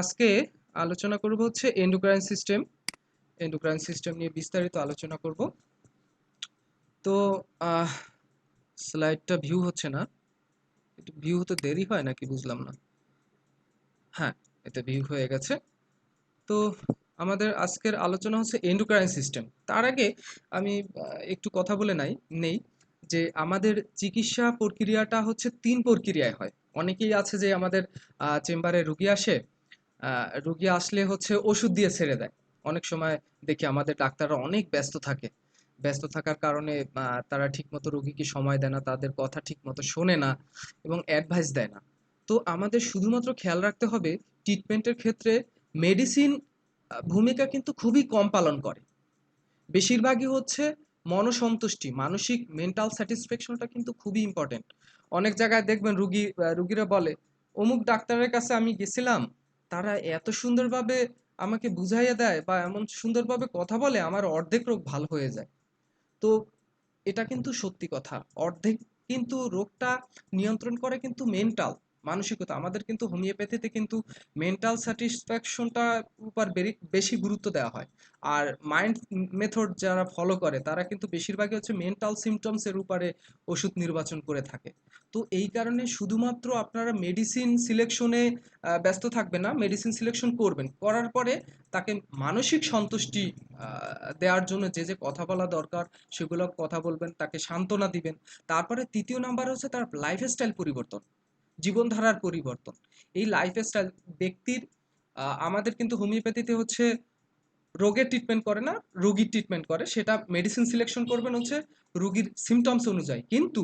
আজকে আলোচনা করব হচ্ছে এন্ডোক্রাইন সিস্টেম। এন্ডোক্রাইন সিস্টেম নিয়ে বিস্তারিত আলোচনা করব। তো আহ, স্লাইডটা ভিউ হচ্ছে না, একটু ভিউ হতে দেরি হয় নাকি বুঝলাম না। হ্যাঁ, এতে ভিউ হয়ে গেছে। তো আমাদের আজকের আলোচনা হচ্ছে এন্ডোক্রাইন সিস্টেম। তার আগে আমি একটু কথা বলে নেই যে আমাদের চিকিৎসা প্রক্রিয়াটা হচ্ছে ৩ প্রক্রিয়ায় হয়। অনেকেই আছে যে আমাদের চেম্বারে রুগী আসে, রুগী আসলে হচ্ছে ওষুধ দিয়ে ছেড়ে দেয়। অনেক সময় দেখি আমাদের ডাক্তাররা অনেক ব্যস্ত থাকে, ব্যস্ত থাকার কারণে তারা ঠিকমতো রুগীকে সময় দেয় না, তাদের কথা ঠিকমতো শোনে না এবং অ্যাডভাইস দেয় না। তো আমাদের শুধুমাত্র খেয়াল রাখতে হবে ট্রিটমেন্টের ক্ষেত্রে মেডিসিন ভূমিকা কিন্তু খুবই কম পালন করে। বেশিরভাগই হচ্ছে মনসন্তুষ্টি, মানসিক মেন্টাল স্যাটিসফ্যাকশনটা কিন্তু খুবই ইম্পর্টেন্ট। অনেক জায়গায় দেখবেন রুগীরা বলে অমুক ডাক্তারের কাছে আমি গেছিলাম, তারা এত সুন্দরভাবে আমাকে বুঝাইয়া দেয় বা এমন সুন্দরভাবে কথা বলে আমার অর্ধেক রোগ ভালো হয়ে যায়। তো এটা কিন্তু সত্যি কথা। অর্ধেক কিন্তু রোগটা নিয়ন্ত্রণ করে কিন্তু মেন্টাল, মানসিকতা। আমাদের কিন্তু হোমিওপ্যাথিতে কিন্তু মেন্টাল স্যাটিসফ্যাকশনটা উপর বেশি গুরুত্ব দেওয়া হয়। আর মাইন্ড মেথড যারা ফলো করে তারা কিন্তু বেশিরভাগই হচ্ছে মেন্টাল সিমটমস এর উপরে ওষুধ নির্বাচন করে থাকে। তো এই কারণে শুধুমাত্র আপনারা মেডিসিন সিলেকশনে ব্যস্ত থাকবেন না, মেডিসিন সিলেকশন করবেন, করার পরে তাকে মানসিক সন্তুষ্টি দেওয়ার জন্য যে যে কথা বলা দরকার সেগুলো কথা বলবেন, তাকে সান্ত্বনা দিবেন। তারপরে তৃতীয় নাম্বার হচ্ছে তার লাইফস্টাইল পরিবর্তন, জীবনধারার পরিবর্তন। এই লাইফস্টাইল ব্যক্তির আমাদের কিন্তু হোমিওপ্যাথিতে হচ্ছে রোগের ট্রিটমেন্ট করে না, রোগীর ট্রিটমেন্ট করে। সেটা মেডিসিন সিলেকশন করবেন হচ্ছে রোগীর সিমটমস অনুযায়ী, কিন্তু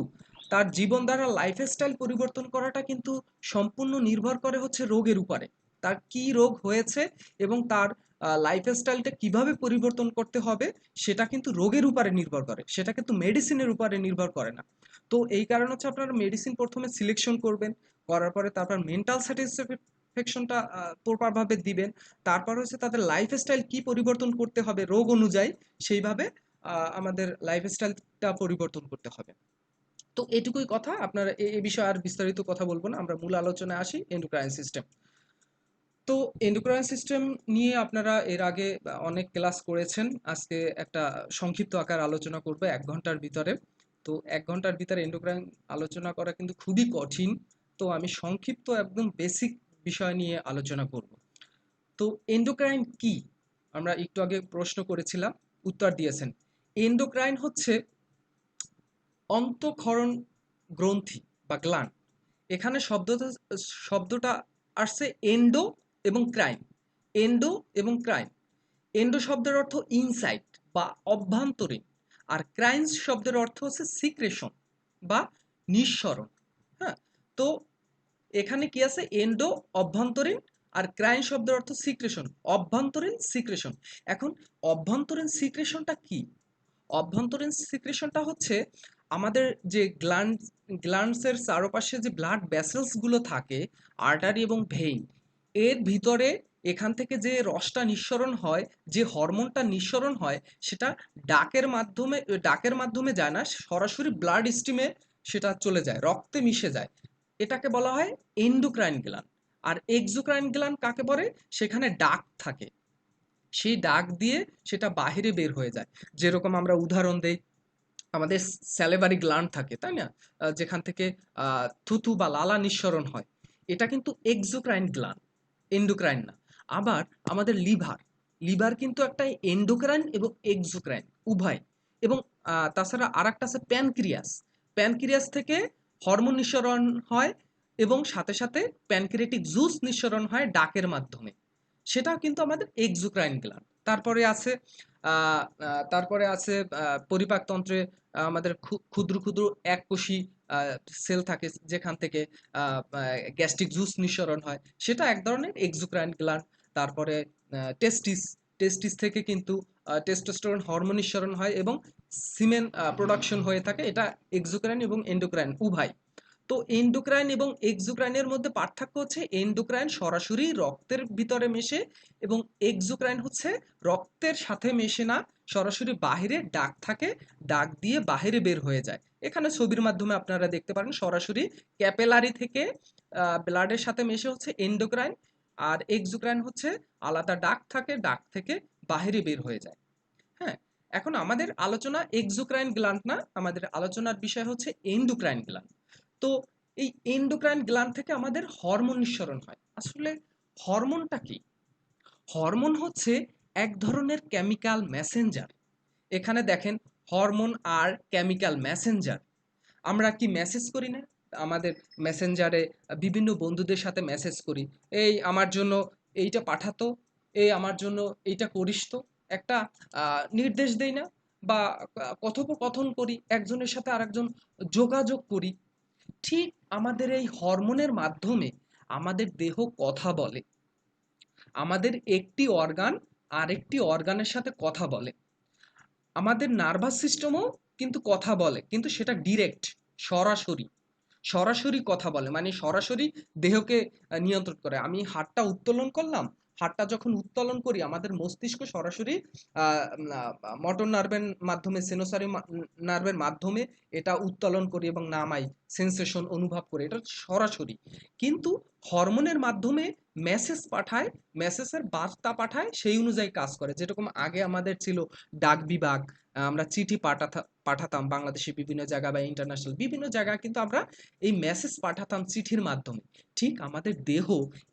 তার জীবনধারা লাইফস্টাইল পরিবর্তন করাটা কিন্তু সম্পূর্ণ নির্ভর করে হচ্ছে রোগের উপরে। তার কি রোগ হয়েছে এবং তার লাইফস্টাইলটা কিভাবে পরিবর্তন করতে হবে সেটা কিন্তু রোগের উপরে নির্ভর করে, সেটা কিন্তু মেডিসিনের উপরে নির্ভর করে না। তো এই কারণে হচ্ছে আপনারা মেডিসিন প্রথমে সিলেকশন করবেন, করার পরে তারপর মেন্টাল স্যাটিসফ্যাকশনটা প্রপারভাবে দিবেন। তারপর হচ্ছে তাদের লাইফস্টাইল কি পরিবর্তন করতে হবে রোগ অনুযায়ী, সেইভাবে আমাদের লাইফস্টাইলটা পরিবর্তন করতে হবে। তো এটুকুই কথা, আপনারা এই বিষয়ে আর বিস্তারিত কথা বলবো না, আমরা মূল আলোচনায় আসি, এন্ডোক্রাইন সিস্টেম। তো এন্ডোক্রাইন সিস্টেম নিয়ে আপনারা এর আগে অনেক ক্লাস করেছেন। আজকে একটা সংক্ষিপ্ত আকার আলোচনা করব 1 ঘন্টার ভিতরে। তো 1 ঘন্টার ভিতরে এন্ডোক্রাইন আলোচনা করা কিন্তু খুবই কঠিন। তো আমি সংক্ষিপ্ত একদম বেসিক বিষয় নিয়ে আলোচনা করব। তো এন্ডোক্রাইন কি? আমরা একটু আগে প্রশ্ন করেছিলাম, উত্তর দিয়েছেন। এন্ডোক্রাইন হচ্ছে অন্তঃক্ষরণ গ্রন্থি বা গ্ল্যান্ড। এখানে শব্দটা আসছে এন্ডো এবং ক্রাইন। এন্ডো এবং ক্রাইন। এন্ডো শব্দের অর্থ ইনসাইড বা অভ্যন্তরীণ, আর ক্রাইন্স শব্দের অর্থ হচ্ছে সিক্রেশন বা নিঃসরণ। হ্যাঁ, তো এখানে কি আছে? এন্ডো অভ্যন্তরীণ, আর ক্রাইন শব্দের অর্থ সিক্রেশন, অভ্যন্তরীণ সিক্রেশন। এখন অভ্যন্তরীণ সিক্রেশনটা কি? অভ্যন্তরীণ সিক্রেশনটা হচ্ছে আমাদের যে গ্ল্যান্ডসের চারপাশে যে ব্লাড ভেসেলস গুলো থাকে, আর্টারি এবং ভেইন, এর ভিতরে এখান থেকে যে রসটা নিঃসরণ হয়, যে হরমোনটা নিঃসরণ হয়, সেটা ডাকের মাধ্যমে যায় না, সরাসরি ব্লাড স্ট্রিমে সেটা চলে যায়, রক্তে মিশে যায়। এটাকে বলা হয় এন্ডোক্রাইন গ্ল্যান্ড। আর এক্সোক্রাইন গ্ল্যান্ড কাকে বলে? সেখানে ডাক থাকে, সেই ডাক দিয়ে সেটা বাহিরে বের হয়ে যায়। যেরকম আমরা উদাহরণ দেই, আমাদের স্যালিভারি গ্ল্যান্ড থাকে, তাই না? যেখান থেকে থুতু বা লালা নিঃসরণ হয়, এটা কিন্তু এক্সোক্রাইন গ্ল্যান্ড, এন্ডোক্রাইন না। আবার আমাদের লিভার, লিভার কিন্তু একটা এন্ডোক্রাইন এবং এক্সোক্রাইন উভয়। এবং তাছাড়া আর একটা আছে প্যানক্রিয়াস। প্যানক্রিয়াস থেকে হরমোন নিঃসরণ হয় এবং সাথে সাথে প্যানক্রিয়াটিক জুস নিঃসরণ হয় ডাকের মাধ্যমে, সেটাও কিন্তু আমাদের এক্সোক্রাইন গ্ল্যান্ড। তারপরে আছে পরিপাকতন্ত্রে আমাদের ক্ষুদ্র ক্ষুদ্র এককোষী সেল থাকে, যেখান থেকে গ্যাস্ট্রিক জুস নিঃসরণ হয়, সেটা এক ধরনের এক্সোক্রাইন গ্ল্যান্ড। তারপরে টেস্টিস, টেস্টিস থেকে কিন্তু টেস্টোস্টেরন হরমোন নিঃসরণ হয় এবং সিমেন প্রোডাকশন হয়ে থাকে, এটা এক্সোক্রাইন এবং এন্ডোক্রাইন উভয়। তো এন্ডোক্রাইন এবং এক্সোক্রাইনের মধ্যে পার্থক্য হচ্ছে এন্ডোক্রাইন সরাসরি রক্তের ভিতরে মেশে এবং এক্সোক্রাইন হচ্ছে রক্তের সাথে মেশে না, সরাসরি বাহিরে ডাক থাকে, ডাক দিয়ে বাহিরে বের হয়ে যায়। এখানে ছবির মাধ্যমে আপনারা দেখতে পারেন সরাসরি ক্যাপিলারি থেকে ব্লাডের সাথে মেশে হচ্ছে এন্ডোক্রাইন, আর এক্সোক্রাইন হচ্ছে আলাদা ডাক থাকে, ডাক থেকে বাহিরে বের হয়ে যায়। হ্যাঁ, এখন আমাদের আলোচনা এক্সোক্রাইন গ্ল্যান্ড না, আমাদের আলোচনার বিষয় হচ্ছে এন্ডোক্রাইন গ্ল্যান্ড। তো এই এন্ডোক্রাইন গ্ল্যান্ড থেকে আমাদের হরমোন নিঃসরণ হয়। আসলে হরমোনটা কি? হরমোন হচ্ছে এক ধরনের কেমিক্যাল মেসেঞ্জার। এখানে দেখেন, হরমোন আর কেমিক্যাল মেসেঞ্জার। আমরা কি মেসেজ করি না আমাদের মেসেঞ্জারে? বিভিন্ন বন্ধুদের সাথে মেসেজ করি, এই আমার জন্য এইটা পাঠাতো, এই আমার জন্য এইটা করিস তো, একটা নির্দেশ দেই না? বা কথোপকথন করি, একজনের সাথে আরেকজন যোগাযোগ করি। ঠিক আমাদের এই হরমোনের মাধ্যমে আমাদের দেহ কথা বলে। আমাদের একটি অর্গান আরেকটি অর্গানের সাথে কথা বলে। আমাদের নার্ভাস সিস্টেমও কিন্তু কথা বলে, কিন্তু সেটা ডিরেক্ট, সরাসরি। সরাসরি কথা বলে মানে সরাসরি দেহকে নিয়ন্ত্রণ করে। আমি হাতটা উত্তোলন করলাম, হাতটা যখন উত্তোলন করি আমাদের মস্তিষ্ক সরাসরি মোটর নার্ভের মাধ্যমে, সেনোসারি নার্ভের মাধ্যমে এটা উত্তোলন করি এবং নামাই, সেন্সেশন অনুভব করে, এটা সরাসরি। কিন্তু হরমোনের মাধ্যমে মেসেজ পাঠায়, মেসেজের বার্তা পাঠায়, সেই অনুযায়ী কাজ করে। যেরকম আগে আমাদের ছিল ডাক বিভাগ, আমরা চিঠি পাঠাতাম বাংলাদেশের বিভিন্ন জায়গা বা ইন্টারন্যাশনাল বিভিন্ন জায়গায়, কিন্তু আমরা এই মেসেজ পাঠাতাম চিঠির মাধ্যমে। ঠিক আমাদের দেহ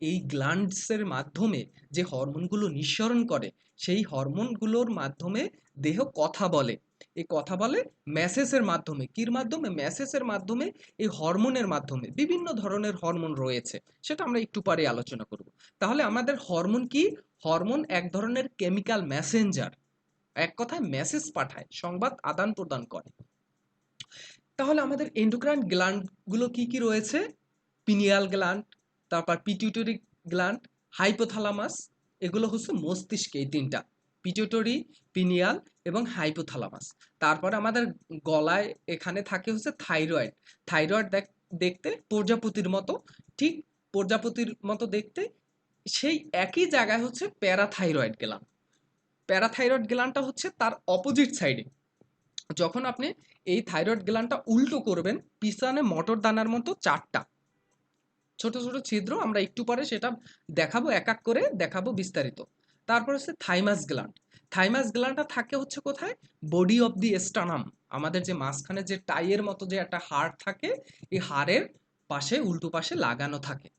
এই গ্ল্যান্ডসের মাধ্যমে যে হরমোনগুলো নিঃসরণ করে, সেই হরমোনগুলোর মাধ্যমে দেহ কথা বলে। এই কথা বলে মেসেজের মাধ্যমে। কির মাধ্যমে? মেসেজের মাধ্যমে, এই হরমোনের মাধ্যমে। বিভিন্ন ধরনের হরমোন রয়েছে, সেটা আমরা একটু পরে আলোচনা করব। তাহলে আমাদের হরমোন কি? হরমোন এক ধরনের কেমিক্যাল মেসেঞ্জার, এক কথায় মেসেজ পাঠায়, সংবাদ আদান প্রদান করে। তাহলে আমাদের এন্ডোক্রাইন গ্ল্যান্ড গুলো কি কি রয়েছে? পিনিয়াল গ্ল্যান্ড, তারপর পিটিউটরি গ্ল্যান্ড, হাইপোথ্যালামাস। এগুলো হচ্ছে মস্তিষ্কে, এই তিনটা: পিটিউটরি, পিনিয়াল এবং হাইপোথ্যালামাস। তারপরে আমাদের গলায় এখানে থাকে হচ্ছে থাইরয়েড। থাইরয়েড দেখতে প্রজাপতির মতো, ঠিক প্রজাপতির মতো দেখতে। সেই একই জায়গায় হচ্ছে প্যারাথাইরয়েড গ্ল্যান্ড। প্যারাথাইরয়েড গ্ল্যান্ডটা হচ্ছে তার অপোজিট সাইডে। যখন আপনি এই থাইরয়েড গ্ল্যান্ডটা উল্টো করবেন, পিছনে মটর দানার মতো চারটা ছোট ছোট ছিদ্র, আমরা একটু পরে সেটা দেখাবো, এক এক করে দেখাবো বিস্তারিত। তারপর হচ্ছে থাইমাস গ্ল্যান্ড। থাইমাস গ্ল্যান্ডটা থাকে হচ্ছে কোথায়? Body of the sternum. আমাদের যে মাঝখানে যে টাইয়ের মতো যে একটা হাড় থাকে, এই হাড়ের পাশে, উল্টো পাশে লাগানো থাকে।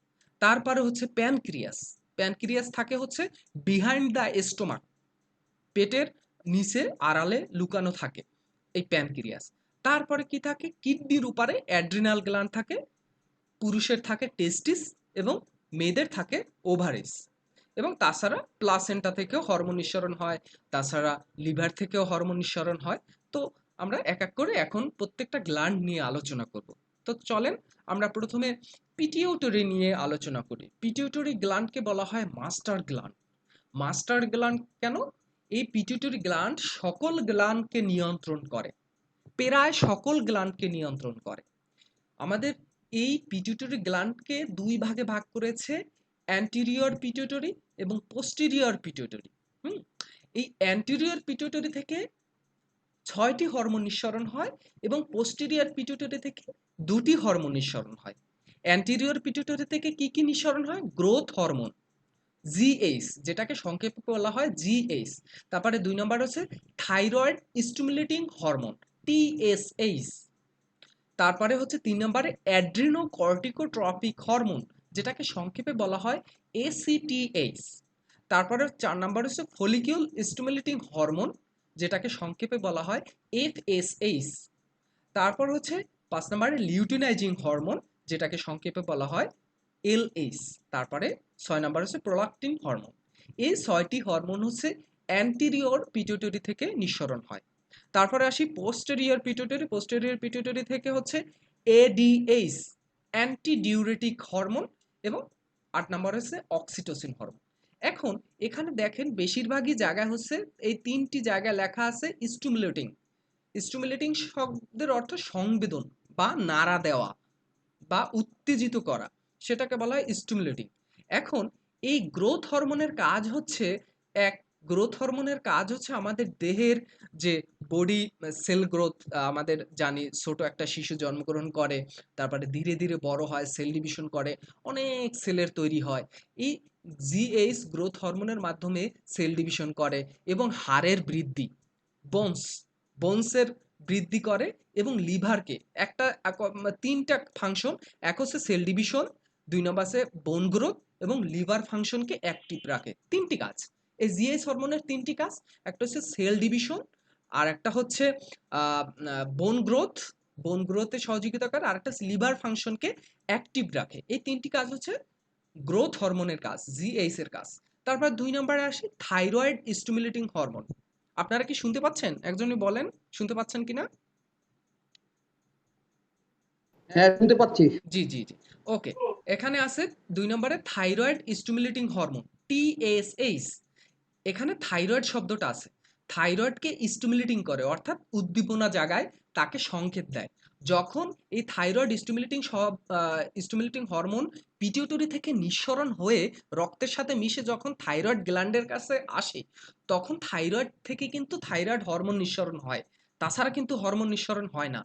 তারপরে হচ্ছে প্যানক্রিয়াস। প্যানক্রিয়াস থাকে হচ্ছে বিহাইন্ড দ্য স্টোমাক, পেটের নিচে আড়ালে লুকানো থাকে এই প্যানক্রিয়াস। তারপরে কি থাকে? কিডনির উপরে অ্যাড্রিনাল গ্ল্যান্ড থাকে। পুরুষের থাকে টেস্টিস এবং মেয়েদের থাকে ওভারিস। এবং তাছাড়া প্লাসেন্টা থেকেও হরমোন নিঃসরণ হয়, তাছাড়া লিভার থেকেও হরমোন নিঃসরণ হয়। তো আমরা এক এক করে এখন প্রত্যেকটা গ্ল্যান্ড নিয়ে আলোচনা করব। তো চলেন আমরা প্রথমে পিটিউটরি নিয়ে আলোচনা করি। পিটিউটরি গ্ল্যান্ডকে বলা হয় মাস্টার গ্ল্যান্ড। মাস্টার গ্ল্যান্ড কেন? এই পিটিউটরি গ্ল্যান্ড সকল গ্ল্যান্ডকে নিয়ন্ত্রণ করে, প্রায় সকল গ্ল্যান্ডকে নিয়ন্ত্রণ করে। আমাদের এই পিটিউটরি গ্ল্যান্ডকে দুই ভাগে ভাগ করেছে, অ্যান্টিরিয়র পিটিউটরি এবং পোস্টেরিয়র পিটিউটরি। হুম, এই অ্যান্টিরিয়র পিটিউটরি থেকে 6টি হরমোন নিঃসরণ হয় এবং পোস্টেরিয়র পিটিউটরি থেকে 2টি হরমোন নিঃসরণ হয়। অ্যান্টিরিয়র পিটিউটরি থেকে কি কি নিঃসরণ হয়? গ্রোথ হরমোন, জিএইচ, যেটাকে সংক্ষেপে বলা হয় জিএইচ। তারপরে 2 নম্বর হচ্ছে থাইরয়েড স্টিমুলেটিং হরমোন, টিএসএইচ। তারপরে হচ্ছে 3 নম্বরে অ্যাড্রিনো কর্টিকোট্রপিক হরমোন, যেটাকে সংক্ষেপে বলা হয় এসিটিএইচ। তারপরে 4 নম্বর হচ্ছে ফলিকিউল স্টিমুলেটিং হরমোন, যেটাকে সংক্ষেপে বলা হয় এফএসএইচ। তারপর হচ্ছে 5 নম্বরে লিউটিনাইজিং হরমোন, যেটাকে সংক্ষেপে বলা হয় এলএইচ। তারপরে 6 নম্বর হচ্ছে প্রোলাক্টিন হরমোন। এই 6টি হরমোন হচ্ছে অ্যান্টিরিয়র পিটুইটারি থেকে নিঃসরণ হয়। তারপরে আসি পোস্টেরিয়র পিটুইটারি। পোস্টেরিয়র পিটুইটারি থেকে হচ্ছে এডিএইচ, অ্যান্টি ডিউরেটিক হরমোন, এবং 8 নম্বর হচ্ছে অক্সিটোসিন হরমোন। এখন এখানে দেখেন বেশিরভাগই জায়গায় হচ্ছে এই 3টি জায়গায় লেখা আছে স্টিমুলেটিং। স্টিমুলেটিং শব্দের অর্থ সংবেদন বা নাড়া দেওয়া বা উত্তেজিত করা, সেটাকে বলা হয় স্টিমুলেটিং। এখন এই গ্রোথ হরমোনের কাজ হচ্ছে, এক, গ্রোথ হরমোনের কাজ হচ্ছে আমাদের দেহের যে বডি সেল গ্রোথ, আমাদের জানি ছোট একটা শিশু জন্মগ্রহণ করে, তারপরে ধীরে ধীরে বড় হয়, সেল ডিভিশন করে, অনেক সেলের তৈরি হয়। এই জিএইচ গ্রোথ হরমোনের মাধ্যমে সেল ডিভিশন করে এবং হাড়ের বৃদ্ধি, বোনস বোনসের বৃদ্ধি করে এবং লিভারকে একটা তিনটা ফাংশন, এক হচ্ছে সেল ডিভিশন, দুই নম্বর আছে বোন গ্রোথ এবং লিভার ফাংশনকে অ্যাক্টিভ রাখে। তিনটি কাজ এই জিএইচ হরমোনের, তিনটি কাজ। একটা হচ্ছে সেল ডিভিশন, আর একটা হচ্ছে বোন গ্রোথ, বোন গ্রোথে সহযোগিতা করে, আর একটা লিভার ফাংশনকে অ্যাক্টিভ রাখে। এই তিনটি কাজ হচ্ছে গ্রোথ হরমোনের কাজ, জিএইচ এর কাজ। তারপর ২ নম্বরে আসি থাইরয়েড স্টিমুলেটিং হরমোন। আপনারা কি শুনতে পাচ্ছেন? একজনই বলেন শুনতে পাচ্ছেন কিনা? হ্যাঁ, শুনতে পাচ্ছি। জি, জি, জি। ওকে। এখানে আছে ২ নম্বরে থাইরয়েড স্টিমুলেটিং হরমোন, টিএসএইচ। এখানে থাইরয়েড শব্দটা আছে। থাইরয়েডকে স্টিমুলেটিং করে, অর্থাৎ উদ্দীপনা জাগায়, তাকে সংকেত দেয়। যখন এই থাইরয়েড স্টিমুলেটিং হরমোন পিটিউটরি থেকে নিঃসরণ হয়ে রক্তের সাথে মিশে যখন থাইরয়েড গ্ল্যান্ডের কাছে আসে, তখন থাইরয়েড থেকে কিন্তু থাইরয়েড হরমোন নিঃসরণ হয়। তাছাড়া কিন্তু হরমোন নিঃসরণ হয় না।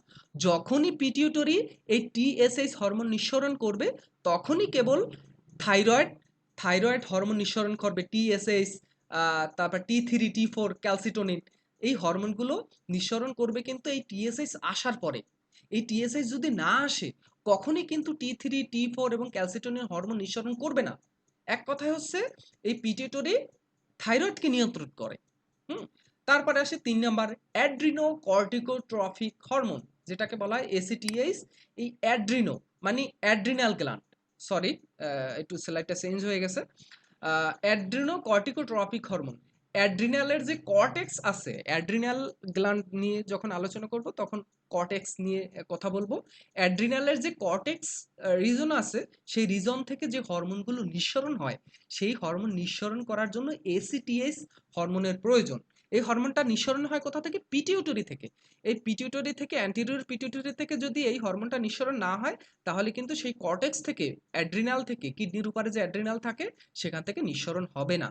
যখনই পিটিউটরি এই টিএসএইচ হরমোন নিঃসরণ করবে, তখনই কেবল থাইরয়েড থাইরয়েড হরমোন নিঃসরণ করবে, টিএসএইচ, তারপর T3 T4 ক্যালসিটোনিন, এই হরমোনগুলো নিঃসরণ করবে কিন্তু এই টিএসএইচ আসার পরে। এই টিএসএইচ যদি না আসে, কখনই কিন্তু T3 T4 এবং ক্যালসিটোনিন হরমোন নিঃসরণ করবে না। এক কথায় হচ্ছে এই পিটিউটরি থাইরয়েডকে নিয়ন্ত্রণ করে। হুম। তারপরে আসে ৩ নাম্বার অ্যাড্রিনো কর্টিকোট্রফিক হরমোন, যেটাকে বলা হয় এসিটিএইচ। এই অ্যাড্রিনো মানে অ্যাড্রিনাল গ্ল্যান্ড, সরি একটু স্লাইডটা চেঞ্জ হয়ে গেছে। অ্যাড্রিনো কর্টিকোট্রপিক হরমোন, অ্যাড্রিনালের যে কর্টেক্স আছে, অ্যাড্রিনাল গ্ল্যান্ড নিয়ে যখন আলোচনা করব তখন কর্টেক্স নিয়ে কথা বলবো। অ্যাড্রিনালের যে কর্টেক্স রিজন আছে, সেই রিজন থেকে যে হরমোনগুলো নিঃসরণ হয়, সেই হরমোন নিঃসরণ করার জন্য এসিটিএইচ হরমোনের প্রয়োজন। এই হরমোনটা নিঃসরণ হয় কোথা থেকে? পিটিউটরি থেকে। এই পিটিউটরি থেকে, অ্যান্টেরিয়র পিটিউটরি থেকে যদি এই হরমোনটা নিঃসরণ না হয়, তাহলে কিন্তু সেই কর্টেক্স থেকে, অ্যাড্রিনাল থেকে, কিডনির উপরে যে অ্যাড্রিনাল থাকে, সেখান থেকে নিঃসরণ হবে না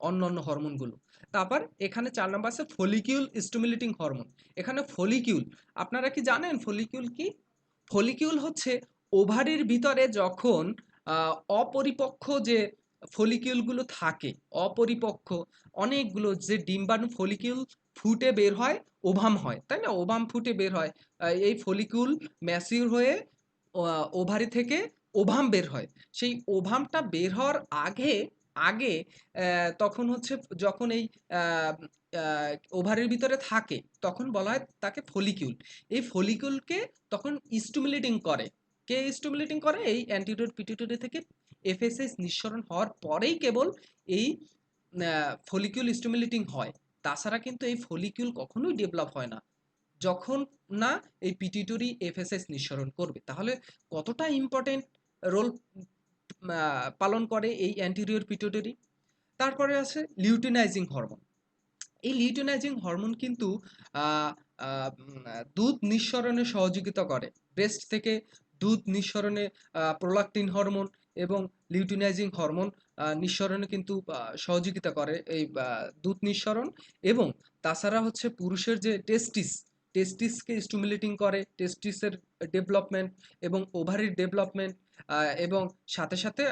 অন্যান্য হরমোনগুলো। তারপর এখানে ৪ নম্বর আছে ফলিকিউল স্টিমুলেটিং হরমোন। এখানে ফলিকিউল, আপনারা কি জানেন ফলিকিউল কি? ফলিকিউল হচ্ছে ওভারির ভিতরে যখন অপরিপক্ক যে ফলিকিউলগুলো থাকে, অপরিপক্ক অনেকগুলো যে ডিম্বাণু ফলিকিউল ফুটে বের হয়, ওভাম হয়, তাই না? ওভাম ফুটে বের হয়। এই ফলিকিউল ম্যাচিউর হয়ে ওভারি থেকে ওভাম বের হয়। সেই ওভামটা বের হওয়ার আগে আগে তখন হচ্ছে যখন এই আহ, আহ, ওভারির ভিতরে থাকে, তখন বলা হয় তাকে ফলিকিউল। এই ফলিকিউলকে তখন স্টিমুলেটিং করে। কে স্টিমুলেটিং করে? এই অ্যান্টিরিয়র পিটুইটারি থেকে এফএসএইচ নিঃসরণ হওয়ার পরেই কেবল এই ফলিকিউল স্টিমুলেটিং হয়। তাছাড়া কিন্তু এই ফলিকিউল কখনোই ডেভেলপ হয় না যখন না এই পিটিউটরি এফএসএস নিঃসরণ করবে। তাহলে কতটা ইম্পর্টেন্ট রোল পালন করে এই অ্যান্টিরিয়র পিটিউটরি। তারপরে আছে লিউটিনাইজিং হরমোন। এই লিউটিনাইজিং হরমোন কিন্তু আহ, আহ, দুধ নিঃসরণে সহযোগিতা করে। ব্রেস্ট থেকে দুধ নিঃসরণে প্রোলাকটিন হরমোন এবং লিউটিনাইজিং হরমোন নিঃসরণে কিন্তু সহযোগিতা করে এই দুধ নিঃসরণ। এবং তাছাড়া হচ্ছে পুরুষের যে টেস্টিসকে স্টিমুলেটিং করে, টেস্টিসের ডেভেলপমেন্ট এবং ওভারির ডেভেলপমেন্ট, এবং সাথে সাথে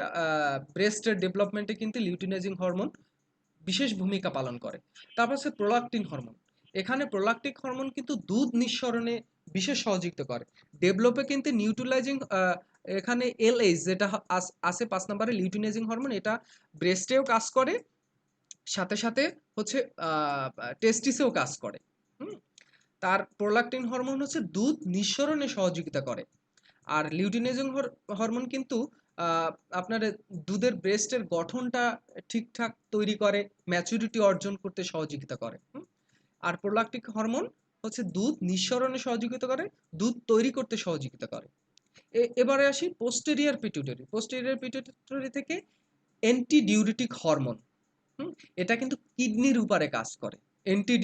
ব্রেস্টের ডেভেলপমেন্টে কিন্তু লিউটিনাইজিং হরমোন বিশেষ ভূমিকা পালন করে। তারপর হচ্ছে প্রোলাকটিন হরমোন। এখানে প্রোলাকটিক হরমোন কিন্তু দুধ নিঃসরণে বিশেষ সহযোগিতা করে। ডেভেলপে কিন্তু নিউট্রালাইজিং, এখানে এলএইচ যেটা আছে ৫ নম্বরে লিউটিনাইজিং হরমোন, এটা ব্রেস্টেও কাজ করে, সাথে সাথে হচ্ছে টেস্টিসেও কাজ করে। হুম। তার প্রোলাকটিন হরমোন হচ্ছে দুধ নিঃসরণে সহযোগিতা করে। আর লিউটিনাইজিং হরমোন কিন্তু আহ, আপনার দুধের ব্রেস্টের গঠনটা ঠিকঠাক তৈরি করে, ম্যাচুরিটি অর্জন করতে সহযোগিতা করে। আর প্রোলাকটিক হরমোন হচ্ছে দুধ নিঃসরণে সহযোগিতা করে, দুধ তৈরি করতে সহযোগিতা করে। এবারে আসি পোস্টেরিয়র পিটুইটারি। পোস্টেরিয়র পিটুইটারি থেকে অ্যান্টি ডিউরেটিক হরমোন। এটা কিন্তু কিডনির উপরে কাজ করে। অ্যান্টি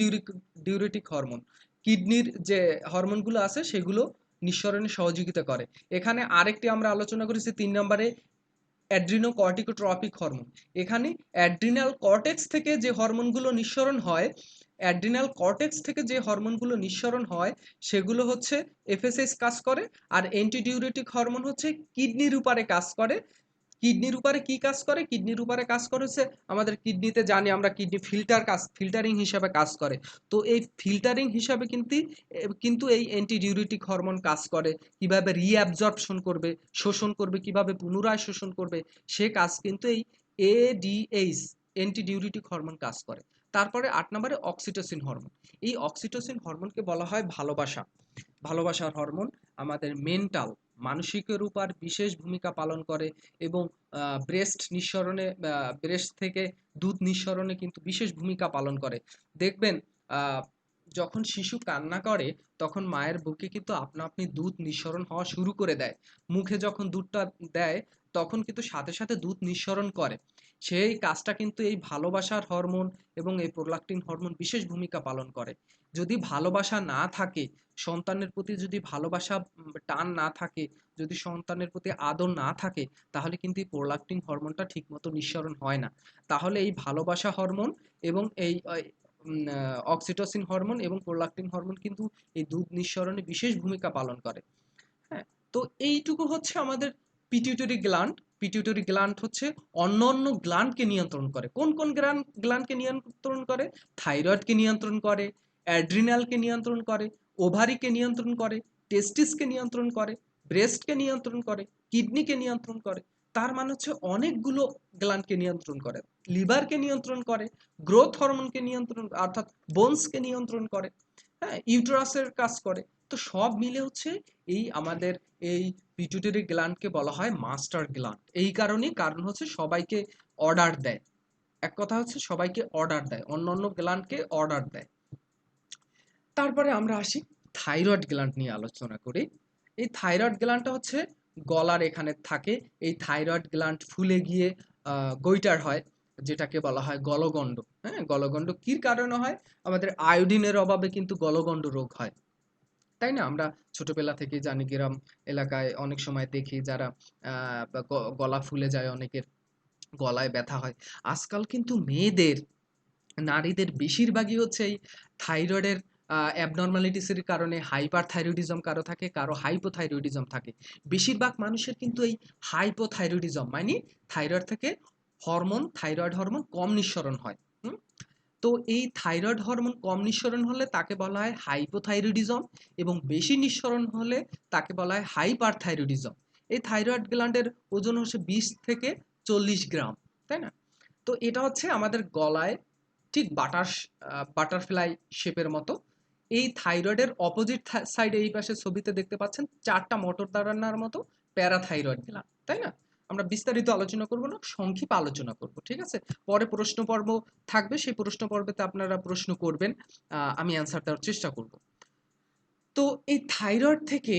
ডিউরেটিক হরমোন কিডনির যে হরমোনগুলো আছে সেগুলো নিঃসরণে সহযোগিতা করে। এখানে আরেকটি আমরা আলোচনা করেছি ৩ নম্বরে অ্যাড্রিনো কর্টিকোট্রপিক হরমোন। এখানে অ্যাড্রিনাল কর্টেক্স থেকে যে হরমোনগুলো নিঃসরণ হয়, অ্যাড্রিনাল কর্টেক্স থেকে যে হরমোনগুলো নিঃসরণ হয় সেগুলো হচ্ছে এফএসএইচ কাজ করে। আর অ্যান্টিডিউরেটিক হরমোন হচ্ছে কিডনির উপরে কাজ করে, কিডনির উপরে কি কাজ করে? কিডনির উপরে কাজ করে হচ্ছে আমাদের কিডনিতে জানি আমরা কিডনি ফিল্টারিং হিসাবে কাজ করে। তো এই ফিল্টারিং হিসাবে কিন্তু এই অ্যান্টিডিউরেটিক হরমোন কাজ করে। কিভাবে রিঅ্যাবজর্পশন করবে, শোষণ করবে, কিভাবে পুনরায় শোষণ করবে, সে কাজ কিন্তু এই এডিএইচ অ্যান্টিডিউরেটিক হরমোন কাজ করে। তারপরে ৮ নম্বরে অক্সিটোসিন হরমোন। এই অক্সিটোসিন হরমোনকে বলা হয় ভালোবাসার হরমোন। আমাদের মানসিকের উপর বিশেষ ভূমিকা পালন করে এবং ব্রেস্ট থেকে দুধ নিঃসরণে কিন্তু বিশেষ ভূমিকা পালন করে। দেখবেন আহ, যখন শিশু কান্না করে তখন মায়ের বুকে কিন্তু আপনা আপনি দুধ নিঃসরণ হওয়া শুরু করে দেয়। মুখে যখন দুধটা দেয় তখন কিন্তু সাথে সাথে দুধ নিঃসরণ করে। সেই কাজটা কিন্তু এই ভালোবাসার হরমোন এবং এই প্রোলাক্টিন হরমোন বিশেষ ভূমিকা পালন করে। যদি ভালোবাসা না থাকে, সন্তানের প্রতি যদি ভালোবাসা টান না থাকে, যদি সন্তানের প্রতি আদর না থাকে, তাহলে কিন্তু এই প্রোলাক্টিন হরমোনটা ঠিকমতো নিঃসরণ হয় না। তাহলে এই ভালোবাসা হরমোন এবং এই অক্সিটোসিন হরমোন এবং প্রোলাক্টিন হরমোন কিন্তু এই দুধ নিঃসরণে বিশেষ ভূমিকা পালন করে। হ্যাঁ, তো এইটুকু হচ্ছে আমাদের পিটিউটরি গ্ল্যান্ড। পিটিউটরি গ্ল্যান্ড হচ্ছে অন্যান্য গ্ল্যান্ডকে নিয়ন্ত্রণ করে। কোন কোন গ্ল্যান্ডকে নিয়ন্ত্রণ করে? থাইরয়েডকে নিয়ন্ত্রণ করে, অ্যাড্রিনালকে নিয়ন্ত্রণ করে, ওভারিকে নিয়ন্ত্রণ করে, টেস্টিসকে নিয়ন্ত্রণ করে, ব্রেস্টকে নিয়ন্ত্রণ করে, কিডনিকে নিয়ন্ত্রণ করে। তার মানে হচ্ছে অনেকগুলো গ্ল্যান্ডকে নিয়ন্ত্রণ করে। লিভারকে নিয়ন্ত্রণ করে, গ্রোথ হরমোনকে নিয়ন্ত্রণ অর্থাৎ বোনসকে নিয়ন্ত্রণ করে, হ্যাঁ, ইউটেরাসের কাজ করে। তো সব মিলে হচ্ছে আমাদের এই পিটুইটারি গ্ল্যান্ডকে বলা হয় মাস্টার গ্ল্যান্ড। এই কারণেই, কারণ হচ্ছে সবাইকে অর্ডার দেয়। এক কথা হচ্ছে সবাইকে অর্ডার দেয়, অন্যান্য গ্ল্যান্ডকে অর্ডার দেয়। তারপরে আমরা আসি থাইরয়েড গ্ল্যান্ড নিয়ে আলোচনা করি। এই থাইরয়েড গ্ল্যান্ডটা হচ্ছে গলার এখানে থাকে। এই থাইরয়েড গ্ল্যান্ড ফুলে গিয়ে গোইটার হয়, যেটাকে বলা হয় গলগণ্ড। হ্যাঁ, গলগণ্ড কি কারণে হয়? আমাদের আয়োডিনের অভাবে কিন্তু গলগণ্ড রোগ হয়, তাই না? আমরা ছোটবেলা থেকে জানি, গ্রাম এলাকায় অনেক সময় দেখি যারা গলা ফুলে যায়, অনেকের গলায় ব্যথা হয়। আজকাল কিন্তু নারীদের বেশিরভাগই হচ্ছে এই থাইরয়েডের অ্যাবনর্মালিটিসের কারণে হাইপার থাইরয়েডিজম কারো থাকে, কারো হাইপোথাইরয়েডিজম থাকে। বেশিরভাগ মানুষের কিন্তু এই হাইপোথাইরয়েডিজম, মানে থাইরয়েড হরমোন কম নিঃসরণ হয়। হুম? তো এই থাইরয়েড হরমোন কম নিঃসরণ হলে তাকে বলা হয় হাইপোথাইরয়েডিজম, এবং বেশি নিঃসরণ হলে তাকে বলা হয় হাইপারথাইরয়েডিজম। এই থাইরয়েড গ্ল্যান্ডের ওজন হচ্ছে 20 থেকে 40 গ্রাম, তাই না? তো এটা হচ্ছে আমাদের গলায় ঠিক বাটারফ্লাই শেপের মতো। এই থাইরয়েডের অপোজিট সাইডে এই পাশে ছবিতে দেখতে পাচ্ছেন 4টা মোটর দাঁড়ানোর মতো প্যারাথাইরয়েড গ্ল্যান্ড, তাই না? আমরা বিস্তারিত আলোচনা করব না, সংক্ষিপ্ত আলোচনা করব, ঠিক আছে? পরে প্রশ্ন পর্ব থাকবে, সেই প্রশ্ন পর্বেতে আপনারা প্রশ্ন করবেন, আমি অ্যান্সার দেওয়ার চেষ্টা করব। তো এই থাইরয়েড থেকে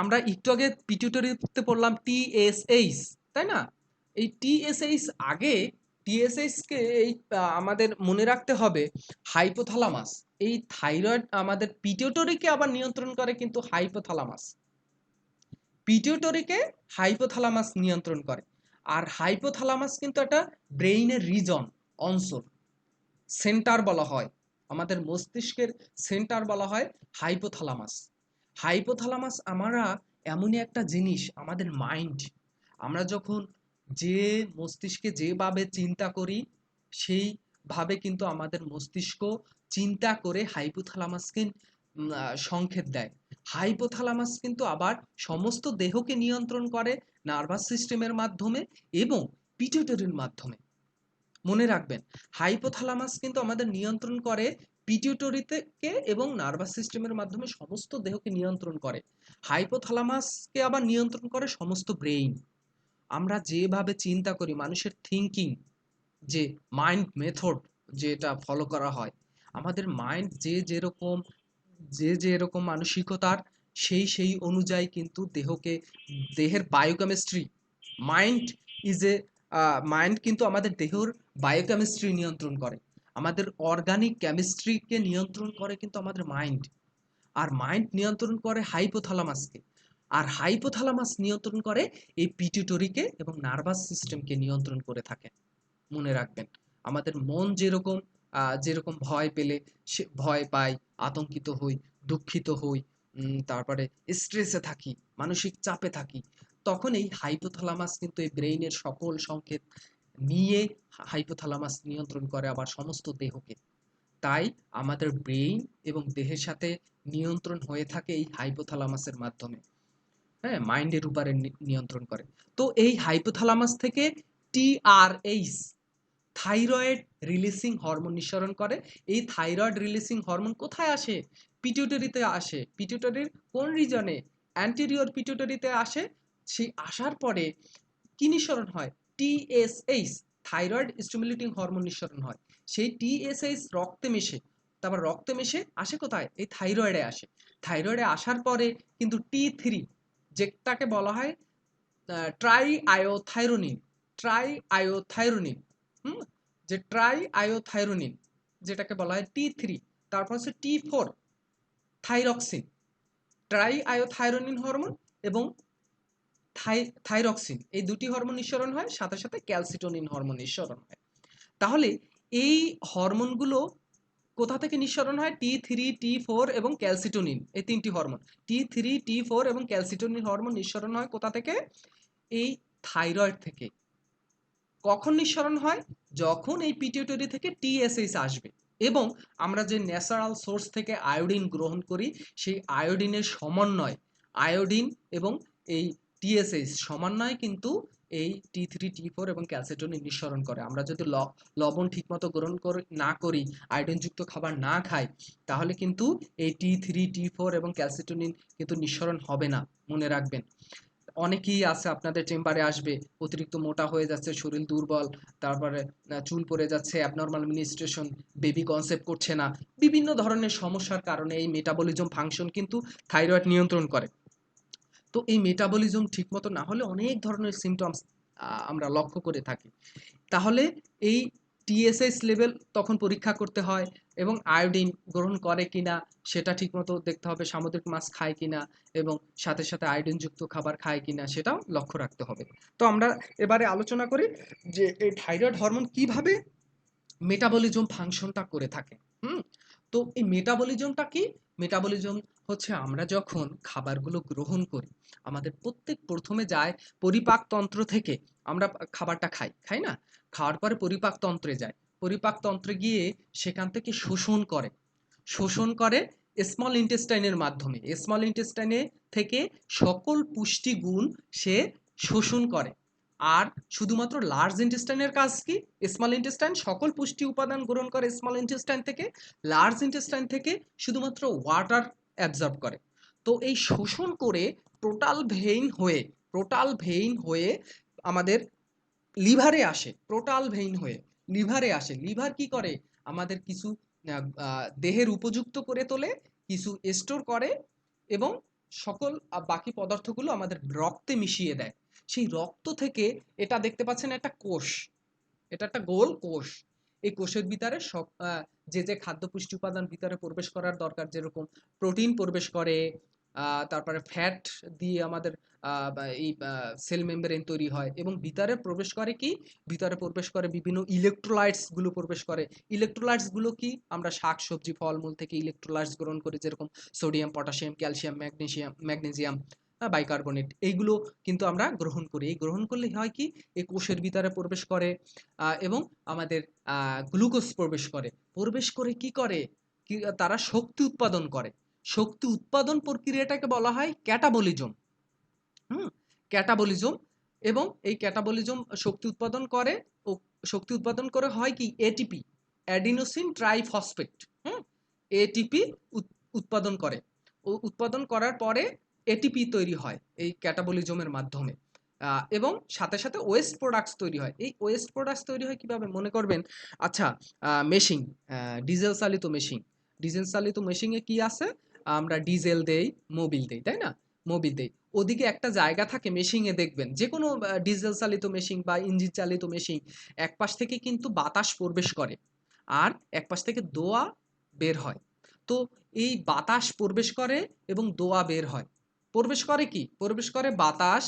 আমরা একটু আগে পিটুইটারিতে পড়লাম টিএসএইচ, তাই না? এই টিএসএইচ আগে, টিএসএইচ কে আমাদের মনে রাখতে হবে হাইপোথ্যালামাস। এই থাইরয়েড আমাদের পিটুইটারিকে আবার নিয়ন্ত্রণ করে কিন্তু হাইপোথ্যালামাস। পিটুইটারিকে হাইপোথ্যালামাস নিয়ন্ত্রণ করে। আর হাইপোথ্যালামাস কিন্তু একটা ব্রেইনের রিজন, অঞ্চল, সেন্টার বলা হয়। আমাদের মস্তিষ্কের সেন্টার বলা হয় হাইপোথ্যালামাস। হাইপোথ্যালামাস আমরা এমনই একটা জিনিস, আমাদের মাইন্ড, আমরা যখন যে মস্তিষ্কে যেভাবে চিন্তা করি সেইভাবে কিন্তু আমাদের মস্তিষ্ক চিন্তা করে হাইপোথ্যালামাসকে সংকেত দেয়। হাইপোথ্যালামাস কিন্তু আবার সমস্ত দেহকে নিয়ন্ত্রণ করে নার্ভাস সিস্টেমের মাধ্যমে এবং পিটুইটারির মাধ্যমে। মনে রাখবেন, হাইপোথ্যালামাস কিন্তু আমাদের নিয়ন্ত্রণ করে পিটিউটরি থেকে এবং নার্ভাস সিস্টেমের মাধ্যমে সমস্ত দেহকে নিয়ন্ত্রণ করে। হাইপোথ্যালামাসকে আবার নিয়ন্ত্রণ করে সমস্ত ব্রেইন। আমরা যেভাবে চিন্তা করি, মানুষের থিঙ্কিং, যে মাইন্ড মেথড যেটা ফলো করা হয়, আমাদের মাইন্ড যে যেরকম মানসিকতার, সেই অনুযায়ী কিন্তু দেহের biochemistry, mind is a mind কিন্তু আমাদের দেহের বায়োকেমিস্ট্রি নিয়ন্ত্রণ করে, আমাদের অর্গানিক কেমিস্ট্রিকে নিয়ন্ত্রণ করে কিন্তু আমাদের মাইন্ড। আর মাইন্ড নিয়ন্ত্রণ করে হাইপোথ্যালামাসকে, আর হাইপোথ্যালামাস নিয়ন্ত্রণ করে এই পিটুইটারিকে এবং নার্ভাস সিস্টেমকে নিয়ন্ত্রণ করে থাকে। মনে রাখবেন, আমাদের মন যেরকম ভয় পেলে সে ভয় পাই, আতঙ্কিত হই, দুঃখিত হই, তারপরে স্ট্রেসে থাকি, মানসিক চাপে থাকি, তখন এই হাইপোথ্যালামাস কিন্তু এই ব্রেইনের সকল সংকেত নিয়ে হাইপোথ্যালামাস নিয়ন্ত্রণ করে আবার সমস্ত দেহকে। তাই আমাদের ব্রেইন এবং দেহের সাথে নিয়ন্ত্রণ হয়ে থাকে এই হাইপোথ্যালামাসের মাধ্যমে। হ্যাঁ, মাইন্ডের উপরে নিয়ন্ত্রণ করে। তো এই হাইপোথ্যালামাস থেকে টিআরএইচ, থাইরয়েড রিলিজিং হরমোন নিঃসরণ করে। এই থাইরয়েড রিলিজিং হরমোন কোথায় আসে? পিটিউটারিতে আসে। পিটিউটারির কোন রিজনে? অ্যান্টেরিয়র পিটিউটারিতে আসে। সেই আসার পরে কি নিঃসরণ হয়? টিএসএইচ, থাইরয়েড স্টিমুলেটিং হরমোন নিঃসরণ হয়। সেই টিএসএইচ রক্তে মেশে, তারপর রক্তে মেশে আসে কোথায়? এই থাইরয়েডে আসে। থাইরয়েডে আসার পরে কিন্তু টি3, যেটাকে বলা হয় ট্রাই আয়োথাইরোনিন, ট্রাই আয়োথাইরোনিন, হুম, যে ট্রাই আয়োথাইরোনিন যেটাকে বলা হয় টি3, তারপর হচ্ছে টি4 থাইরক্সিন, ট্রাই আয়োথাইরোনিন হরমোন এবং থাইরক্সিন, এই দুটি হরমোন নিঃসরণ হয়, সাথে সাথে ক্যালসিটোনিন হরমোন নিঃসরণ হয়। তাহলে এই হরমোনগুলো কোথা থেকে নিঃসরণ হয়? টি3, টি4 এবং ক্যালসিটোনিন, এই তিনটি হরমোন। টি3, টি4 এবং ক্যালসিটোনিন হরমোন নিঃসরণ হয় কোথা থেকে? এই থাইরয়েড থেকে। কখন নিঃসরণ হয়? যখন এই পিটিউটারি থেকে টিএসএইচ আসবে এবং আমরা যে ন্যাচারাল সোর্স থেকে আয়োডিন গ্রহণ করি, সেই আয়োডিনের সমন্বয়, আয়োডিন এবং এই টিএসএইচ সমন্বয় কিন্তু এই টি3, টি4 এবং ক্যালসিটোনিন নিঃসরণ করে। আমরা যদি লবণ ঠিকমতো গ্রহণ না করি, আয়োডিনযুক্ত খাবার না খাই, তাহলে কিন্তু এই টি3, টি4 এবং ক্যালসিটোনিন কিন্তু নিঃসরণ হবে না, মনে রাখবেন। অনেকেই আছে আপনাদের চেম্বারে আসবে অতিরিক্ত মোটা হয়ে যাচ্ছে, শরীর দুর্বল, তারপরে চুল পড়ে যাচ্ছে, অ্যাবনর্মাল মিনিস্ট্রেশন, বেবি কনসেপ্ট করছে না, বিভিন্ন ধরনের সমস্যার কারণে এই মেটাবলিজম ফাংশন কিন্তু থাইরয়েড নিয়ন্ত্রণ করে। তো এই মেটাবলিজম ঠিকমতো না হলে অনেক ধরনের সিমটমস আমরা লক্ষ্য করে থাকি। তাহলে এই টিএসএইচ লেভেল তখন পরীক্ষা করতে হয় এবং আয়োডিন গ্রহণ করে কিনা সেটা ঠিকমতো দেখতে হবে, সামুদ্রিক মাছ খায় কিনা এবং সাথে সাথে আয়োডিনযুক্ত খাবার খায় কিনা সেটাও লক্ষ্য রাখতে হবে। তো আমরা এবারে আলোচনা করি যে এই থাইরয়েড হরমোন কিভাবে মেটাবলিজম ফাংশনটা করে থাকে। হুম, তো এই মেটাবলিজমটা কি? মেটাবলিজম হচ্ছে আমরা যখন খাবারগুলো গ্রহণ করি, আমাদের প্রথমে যায় পরিপাকতন্ত্র থেকে, আমরা খাবারটা খাই না? খাওয়ার পরে পরিপাকতন্ত্রে যায়, পরিপাকতন্ত্রে গিয়ে সেখান থেকে শোষণ করে স্মল ইন্টেস্টাইনের মাধ্যমে। স্মল ইন্টেস্টাইনে থেকে সকল পুষ্টিগুণ সে শোষণ করে। আর শুধুমাত্র লার্জ ইন্টেস্টাইনের কাজ কি? স্মল ইন্টেস্টাইন সকল পুষ্টি উপাদান গ্রহণ করে স্মল ইন্টেস্টাইন থেকে, লার্জ ইন্টেস্টাইন থেকে শুধুমাত্র ওয়াটার অ্যাবজর্ব করে। তো এই শোষণ করে টোটাল ভেইন হয়ে আমাদের লিভারে আসে, টোটাল ভেইন হয়ে লিভারে আসে। লিভার কি করে? আমাদের কিছু দেহের উপযুক্ত করে তোলে, কিছু স্টোর করে এবং সকল বাকি পদার্থগুলো আমাদের রক্তে মিশিয়ে দেয়। সেই রক্ত থেকে, এটা দেখতে পাচ্ছেন একটা কোষ, এটা একটা গোল কোষ। এই কোষের ভিতরে সব যে খাদ্য পুষ্টি উপাদান ভিতরে প্রবেশ করার দরকার, যেরকম প্রোটিন প্রবেশ করে, তারপরে ফ্যাট দিয়ে আমাদের এই সেল মেমব্রেন তৈরি হয় এবং ভিতরে প্রবেশ করে কি? ভিতরে প্রবেশ করে বিভিন্ন ইলেকট্রোলাইটস গুলো প্রবেশ করে। ইলেকট্রোলাইটস গুলো কি? আমরা শাক সবজি ফলমূল থেকে ইলেকট্রোলাইটস গ্রহণ করি, যেরকম sodium, potassium, calcium, magnesium, bicarbonate, এইগুলো কিন্তু আমরা গ্রহণ করি। এই গ্রহণ করলে হয় কি? এই কোষের ভিতরে প্রবেশ করে এবং আমাদের গ্লুকোজ প্রবেশ করে কি করে? তারা শক্তি উৎপাদন করে। শক্তি উৎপাদন প্রক্রিয়াটাকে বলা হয় ক্যাটাবলিজম। হুম, ক্যাটাবলিজম। এবং এই ক্যাটাবলিজম শক্তি উৎপাদন করে হয় কি? ATP, adenosine triphosphate. হুম, এটিপি উৎপাদন করে। উৎপাদন করার পরে এটিপি তৈরি হয় এই ক্যাটাবলিজমের মাধ্যমে। এবং সাথে সাথে ওয়েস্ট প্রোডাক্টস তৈরি হয়। এই ওয়েস্ট প্রোডাক্টস তৈরি হয় কিভাবে? মনে করবেন, আচ্ছা, মেশিন, ডিজেল চালিত মেশিনে কি আছে? আমরা ডিজেল দেই, মোবিল দেই, তাই না? মোবিল দেই। ওদিকে একটা জায়গা থাকে মেশিনে, দেখবেন যে কোনো ডিজেল চালিত মেশিন বা ইঞ্জিন চালিত মেশিন, এক পাশ থেকে কিন্তু বাতাস প্রবেশ করে আর এক পাশ থেকে দোয়া বের হয়। তো এই বাতাস প্রবেশ করে এবং দোয়া বের হয়। প্রবেশ করে কি? প্রবেশ করে বাতাস,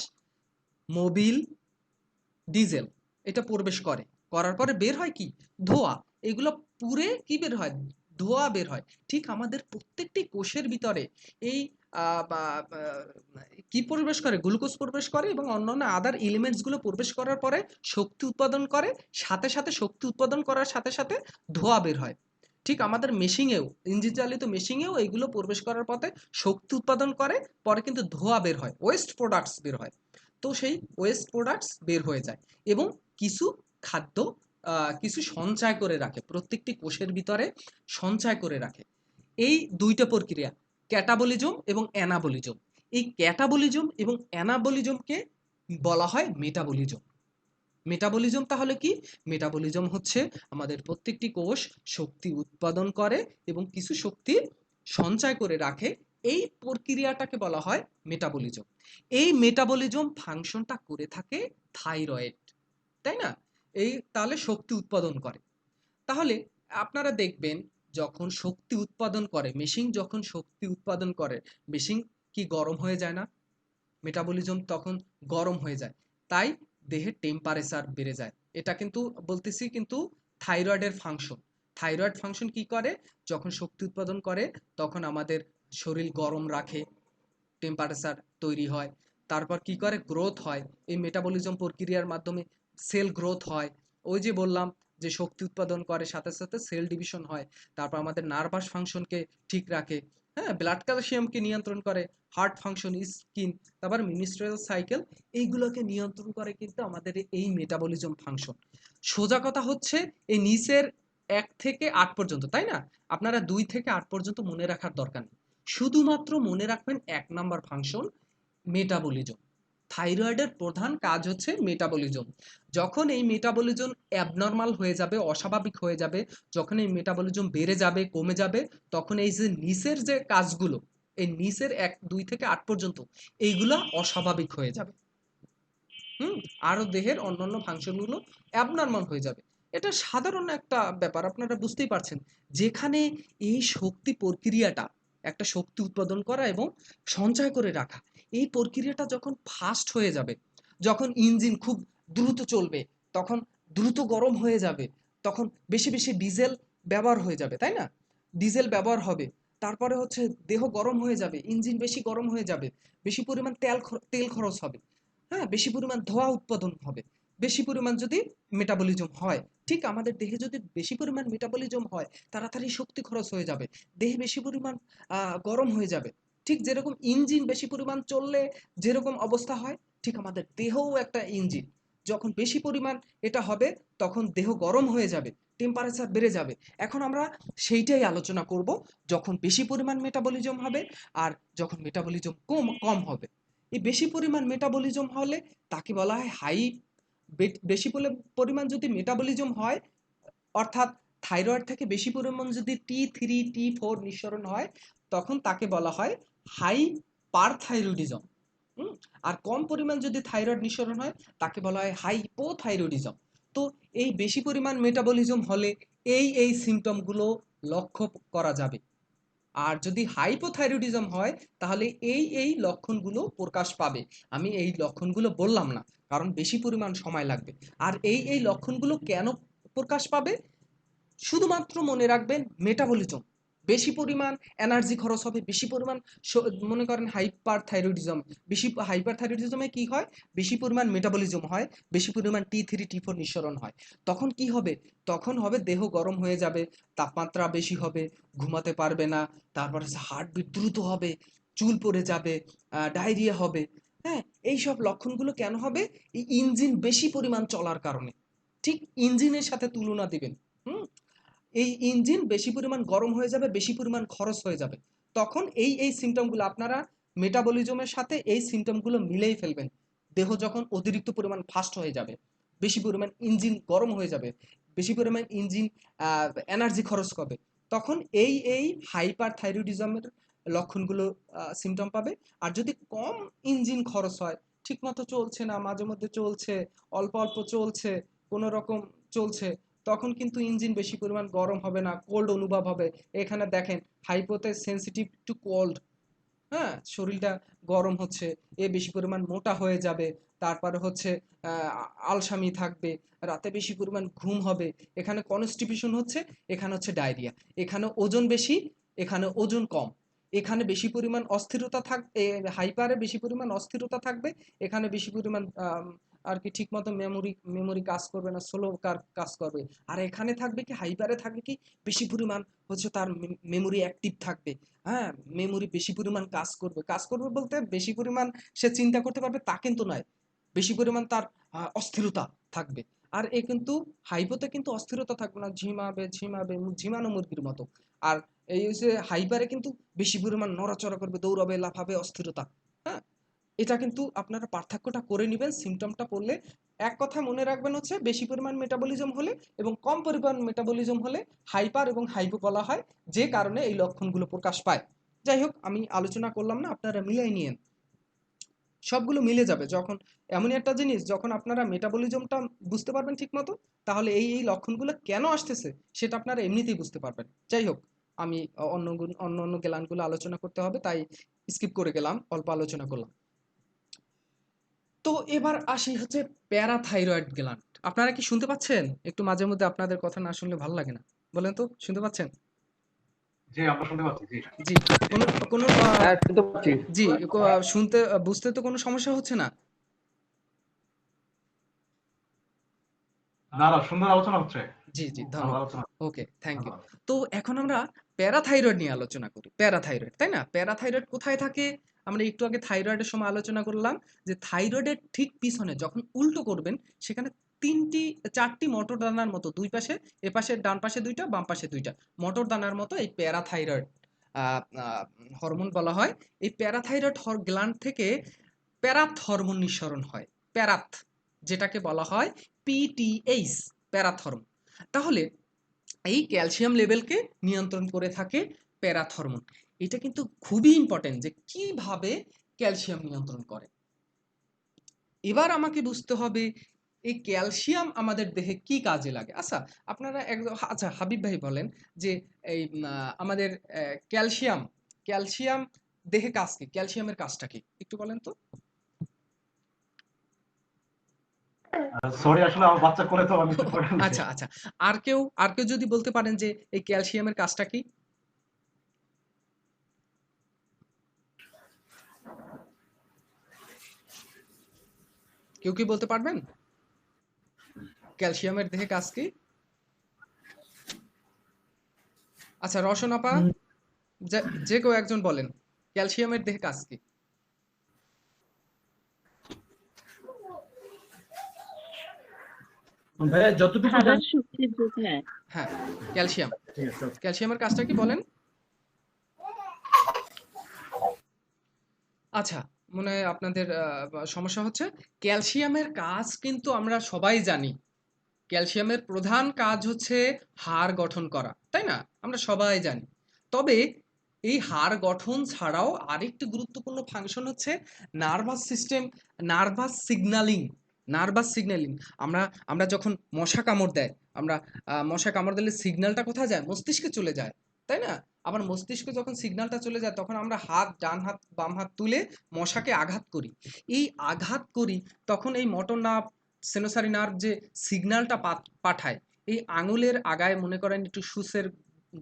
মোবিল, ডিজেল, এটা প্রবেশ করে। করার পরে বের হয় কি? ধোঁয়া। এগুলো পুড়ে কি বের হয়? ধোঁয়া বের হয়। ঠিক আমাদের প্রত্যেকটি কোষের ভিতরে এই কি প্রবেশ করে, গ্লুকোজ প্রবেশ করে এবং অন্যান্য আদার এলিমেন্টসগুলো প্রবেশ করার পরে শক্তি উৎপাদন করে, সাথে সাথে শক্তি উৎপাদন করার সাথে সাথে ধোঁয়া বের হয়। ঠিক আমাদের মেশিনেও, ইঞ্জিন চালিত মেশিনেও এইগুলো প্রবেশ করার পথে শক্তি উৎপাদন করে, পরে কিন্তু ধোঁয়া বের হয়, ওয়েস্ট প্রোডাক্টস বের হয়। তো সেই ওয়েস্ট প্রোডাক্টস বের হয়ে যায় এবং কিছু খাদ্য কিছু সঞ্চয় করে রাখে, প্রত্যেকটি কোষের ভিতরে সঞ্চয় করে রাখে। এই দুইটা প্রক্রিয়া, ক্যাটাবলিজম এবং অ্যানাবলিজম। এই ক্যাটাবলিজম এবং অ্যানাবলিজমকে বলা হয় মেটাবলিজম। মেটাবলিজম তাহলে কি? মেটাবলিজম হচ্ছে আমাদের প্রত্যেকটি কোষ শক্তি উৎপাদন করে এবং কিছু শক্তি সঞ্চয় করে রাখে, এই প্রক্রিয়াটাকে বলা হয় মেটাবলিজম। এই মেটাবলিজম ফাংশনটা করে থাকে থাইরয়েড, তাই না? এই তাহলে শক্তি উৎপাদন করে। তাহলে আপনারা দেখবেন যখন শক্তি উৎপাদন করে মেশিন, যখন শক্তি উৎপাদন করে মেশিন কি গরম হয়ে যায় না? মেটাবলিজম তখন গরম হয়ে যায়, তাই দেহের টেম্পারেচার বেড়ে যায়। এটা কিন্তু বলতেছি কিন্তু থাইরয়েডের ফাংশন। থাইরয়েড ফাংশন কি করে? যখন শক্তি উৎপাদন করে তখন আমাদের শরীর গরম রাখে, টেম্পারেচার তৈরি হয়। তারপর কি করে? গ্রোথ হয়। এই মেটাবলিজম প্রক্রিয়ার মাধ্যমে সেল গ্রোথ হয়। ওই যে বললাম যে শক্তি উৎপাদন করে, সাথে সাথে সেল ডিভিশন হয়। তারপর আমাদের নার্ভাস ফাংশনকে ঠিক রাখে, হ্যাঁ, ব্লাড ক্যালসিয়ামকে নিয়ন্ত্রণ করে, হার্ট ফাংশন, স্কিন, তারপর মিনিস্ট্রিয়াল সাইকেল, এইগুলোকে নিয়ন্ত্রণ করে কিন্তু আমাদের এই মেটাবলিজম ফাংশন। সোজা কথা হচ্ছে এই নিচের 1 থেকে 8 পর্যন্ত, তাই না? আপনারা 2 থেকে 8 পর্যন্ত মনে রাখার দরকার নেই, শুধুমাত্র মনে রাখবেন 1 নাম্বার ফাংশন মেটাবলিজম। থাইরয়েডের প্রধান কাজ হচ্ছে মেটাবলিজম। যখন এই মেটাবলিজম অ্যাবনর্মাল হয়ে যাবে, অস্বাভাবিক হয়ে যাবে, যখন এই মেটাবলিজম বেড়ে যাবে, কমে যাবে, তখন এই যে নিচের যে কাজগুলো, এই নিচের 2 থেকে 8 পর্যন্ত এইগুলা অস্বাভাবিক হয়ে যাবে। হুম, আরো দেহের অন্যান্য ফাংশনগুলো অ্যাবনর্মাল হয়ে যাবে। এটা সাধারণ একটা ব্যাপার, আপনারা বুঝতেই পারছেন। যেখানে এই শক্তি প্রক্রিয়াটা, একটা শক্তি উৎপাদন করা এবং সঞ্চয় করে রাখা, এই প্রক্রিয়াটা যখন ফাস্ট হয়ে যাবে, যখন ইঞ্জিন খুব দ্রুত চলবে, তখন দ্রুত গরম হয়ে যাবে, তখন বেশি বেশি ডিজেল ব্যবহার হয়ে যাবে, তাই না? ডিজেল ব্যবহার হবে, তারপরে হচ্ছে দেহ গরম হয়ে যাবে, ইঞ্জিন বেশি গরম হয়ে যাবে, বেশি পরিমাণ তেল খরচ হবে, হ্যাঁ, বেশি পরিমাণ ধোঁয়া উৎপাদন হবে, বেশি পরিমাণ যদি মেটাবলিজম হয়। ঠিক আমাদের দেহে যদি বেশি পরিমাণ মেটাবলিজম হয়, তাড়াতাড়ি শক্তি খরচ হয়ে যাবে, দেহে বেশি পরিমাণ গরম হয়ে যাবে। ঠিক যেরকম ইঞ্জিন বেশি পরিমাণ চললে যেরকম অবস্থা হয়, ঠিক আমাদের দেহও একটা ইঞ্জিন, যখন বেশি পরিমাণ এটা হবে তখন দেহ গরম হয়ে যাবে, টেম্পারেচার বেড়ে যাবে। এখন আমরা সেইটাই আলোচনা করব, যখন বেশি পরিমাণ মেটাবলিজম হবে আর যখন মেটাবলিজম কম কম হবে। এই বেশি পরিমাণ মেটাবলিজম হলে তাকে বলা হয় হাই। বেশি পরিমাণ যদি মেটাবলিজম হয়, অর্থাৎ থাইরয়েড থেকে বেশি পরিমাণ যদি T3 T4 নিঃসরণ হয়, তখন তাকে বলা হয় হাই পারথাইরয়েডিজম। আর কম পরিমাণ যদি থাইরয়েড নিঃসরণ হয়, তাকে বলা হয় হাইপোথাইরয়েডিজম। তো এই বেশি পরিমাণ মেটাবলিজম হলে এই সিমটমগুলো লক্ষ্য করা যাবে। আর যদি হাইপোথাইরয়েডিজম হয়, তাহলে এই লক্ষণগুলো প্রকাশ পাবে। আমি এই লক্ষণগুলো বললাম না, কারণ বেশি পরিমাণ সময় লাগবে। আর এই লক্ষণগুলো কেন প্রকাশ পাবে? শুধুমাত্র মনে রাখবেন মেটাবলিজম, বেশি পরিমাণ এনার্জি খরচ হবে, বেশি পরিমাণ মনে করেন হাইপার থাইরয়েডিজম, বেশি হাইপার থাইরয়েডিজমে কি হয়? বেশি পরিমাণ মেটাবলিজম হয়, বেশি পরিমাণ T3 T4 নিঃসরণ হয়। তখন কি হবে? তখন হবে দেহ গরম হয়ে যাবে, তাপমাত্রা বেশি হবে, ঘুমাতে পারবে না, তারপরে হার্টবিট দ্রুত হবে, চুল পড়ে যাবে, ডায়রিয়া হবে। হ্যাঁ, এইসব লক্ষণগুলো কেন হবে? এই ইঞ্জিন বেশি পরিমাণ চলার কারণে। ঠিক ইঞ্জিনের সাথে তুলনা দিবেন। হুম, এই ইঞ্জিন বেশি পরিমাণ গরম হয়ে যাবে, বেশি পরিমাণ খরচ হয়ে যাবে, তখন এই সিমটমগুলো আপনারা মেটাবলিজমের সাথে এই সিমটমগুলো মিলেই ফেলবেন। দেহ যখন অতিরিক্ত পরিমাণ ফাস্ট হয়ে যাবে, বেশি পরিমাণ ইঞ্জিন গরম হয়ে যাবে, বেশি পরিমাণ ইঞ্জিন এনার্জি খরচ করবে, তখন এই হাইপার থাইরয়েডিজমের লক্ষণগুলো সিমটম পাবে। আর যদি কম ইঞ্জিন খরচ হয়, ঠিকমতো চলছে না, মাঝে মধ্যে চলছে, অল্প অল্প চলছে, কোনো রকম চলছে, তখন কিন্তু ইঞ্জিন বেশি পরিমাণ গরম হবে না, কোল্ড অনুভব হবে। এখানে দেখেন হাইপোতে সেন্সিটিভ টু কোল্ড, হ্যাঁ, শরীরটা গরম হচ্ছে, এ বেশি পরিমাণ মোটা হয়ে যাবে, তারপরে হচ্ছে আলসামি থাকবে, রাতে বেশি পরিমাণ ঘুম হবে, এখানে কনস্টিপেশন হচ্ছে, এখানে হচ্ছে ডায়রিয়া, এখানে ওজন বেশি, এখানে ওজন কম। এখানে বেশি পরিমাণ অস্থিরতা থাকবে, হাইপারে বেশি পরিমাণ অস্থিরতা থাকবে, এখানে বেশি পরিমাণ আর কি ঠিকমতো মেমোরি কাজ করবে না, স্লো কাজ করবে। আর এখানে থাকবে কি, হাইপারে থাকবে কি, বেশি পরিমাণ হচ্ছে তার মেমোরি অ্যাক্টিভ থাকবে। হ্যাঁ, মেমোরি বেশি পরিমাণ কাজ করবে বলতে বেশি পরিমাণ সে চিন্তা করতে পারবে তা কিন্তু নয়, বেশি পরিমাণ তার অস্থিরতা থাকবে। আর এ কিন্তু হাইপোতে কিন্তু অস্থিরতা থাকবে না, ঝিমাবে ঝিমাবে ঝিমানো মুরগির মতো। আর এই যে হাইপারে কিন্তু বেশি পরিমাণ নড়াচড়া করবে, দৌড়াবে, লাফাবে, অস্থিরতা। হ্যাঁ, এটা কিন্তু আপনারা পার্থক্যটা করে নেবেন সিমটমটা পড়লে। এক কথা মনে রাখবেন হচ্ছে বেশি পরিমাণ মেটাবলিজম হলে এবং কম পরিমাণ মেটাবলিজম হলে হাইপার এবং হাইপো বলা হয়, যে কারণে এই লক্ষণগুলো প্রকাশ পায়। যাই হোক, আমি আলোচনা করলাম না, আপনারা মিলাই নিয়েন, সবগুলো মিলে যাবে। যখন এমনই একটা জিনিস, যখন আপনারা মেটাবলিজমটা বুঝতে পারবেন ঠিক মতো, তাহলে এই লক্ষণগুলো কেন আসতেছে সেটা আপনারা এমনিতেই বুঝতে পারবেন। যাই হোক, আমি অন্য অন্য অন্য গ্ল্যান্ডগুলো আলোচনা করতে হবে তাই স্কিপ করে গেলাম, অল্প আলোচনা করলাম। তো এবার আসি হচ্ছে প্যারাথাইরয়েড গ্ল্যান্ড। আপনারা কি শুনতে পাচ্ছেন? একটু মাঝে মধ্যে আপনাদের কথা না শুনলে ভালো লাগে না, বলেন তো, শুনতে পাচ্ছেন? জি, আমরা শুনতে পাচ্ছি। জি, জি। কোনো কোনো হ্যাঁ শুনতে পাচ্ছি। জি, শুনতে বুঝতে তো কোনো সমস্যা হচ্ছে না? না, না, সুন্দর আলোচনা হচ্ছে। জি, জি, খুব ভালো ধন্যবাদ। আলোচনা। ওকে, থ্যাংক ইউ। ধন্যবাদ। তো এখন আমরা প্যারাথাইরয়েড নিয়ে আলোচনা করি। প্যারাথাইরয়েড, তাই না? প্যারাথাইরয়েড কোথায় থাকে? আমরা একটু আগে থাইরয়েডের সময় আলোচনা করলাম যে থাইরয়েডের ঠিক পিছনে যখন উল্টো করবেন, সেখানে 4টি মটর দানার মতো, দুই পাশে, এপাশে ডান পাশে 2টা, বাম পাশে 2টা মটর দানার মতো এই প্যারাথাইরয়েড হরমোন বলা হয়। এই প্যারাথাইরয়েড গ্ল্যান্ড থেকে প্যারাথ হরমোন নিঃসরণ হয়। প্যারাথ, যেটাকে বলা হয় পিটিএইচ, প্যারাথ হরমোন। তাহলে এই ক্যালসিয়াম লেভেলকে নিয়ন্ত্রণ করে থাকে প্যারাথ হরমোন। এটা কিন্তু খুবই ইম্পর্টেন্ট যে কিভাবে ক্যালসিয়াম নিয়ন্ত্রণ করে। এবার আমাকে বুঝতে হবে এই ক্যালসিয়াম আমাদের দেহে কি কাজে লাগে। আচ্ছা, আপনারা একদম, আচ্ছা হাবিব ভাই বলেন যে এই আমাদের ক্যালসিয়াম ক্যালসিয়াম দেহে কাজ কি, ক্যালসিয়ামের কাজটা কি একটু বলেন তো। সরি, আসলে আমার বাচ্চা কোলে, তো আমি একটু পড়ে ফেলছি। আচ্ছা, আচ্ছা। আর কেউ যদি বলতে পারেন যে এই ক্যালসিয়ামের কাজটা কি? কেউ কি বলতে পারবেন ক্যালসিয়ামের দেহে কাজ কি? আচ্ছা, রওশন আপা, যে কেউ একজন বলেন ক্যালসিয়ামের দেহে কাজ কি? ভাইয়া যতটুকু খাবার জানি। শক্তির যোগায়। হ্যাঁ, ক্যালসিয়াম, ঠিক আছে। ক্যালসিয়ামের কাজটা কি বলেন? আচ্ছা, মনে হয় আপনাদের সমস্যা হচ্ছে। ক্যালসিয়ামের কাজ কিন্তু আমরা সবাই জানি। ক্যালসিয়ামের প্রধান কাজ হচ্ছে হাড় গঠন করা, তাই না? আমরা সবাই জানি। তবে এই হাড় গঠন ছাড়াও আরেকটি গুরুত্বপূর্ণ ফাংশন হচ্ছে nervous system, nervous signalling. Nervous signalling, আমরা আমরা যখন মশা কামড় দেয়, আমরা মশা কামড় দিলে সিগন্যালটা কোথায় যায়? মস্তিষ্কে চলে যায়, তাই না? আবার মস্তিষ্কে যখন সিগন্যালটা চলে যায়, তখন আমরা ডান হাত বাম হাত তুলে মশাকে আঘাত করি। এই আঘাত করি, তখন এই মোটর নার্ভ, সেনোসারি নার্ভ যে সিগন্যালটা পাঠায়, এই আঙুলের আগায় মনে করেন একটু সুচের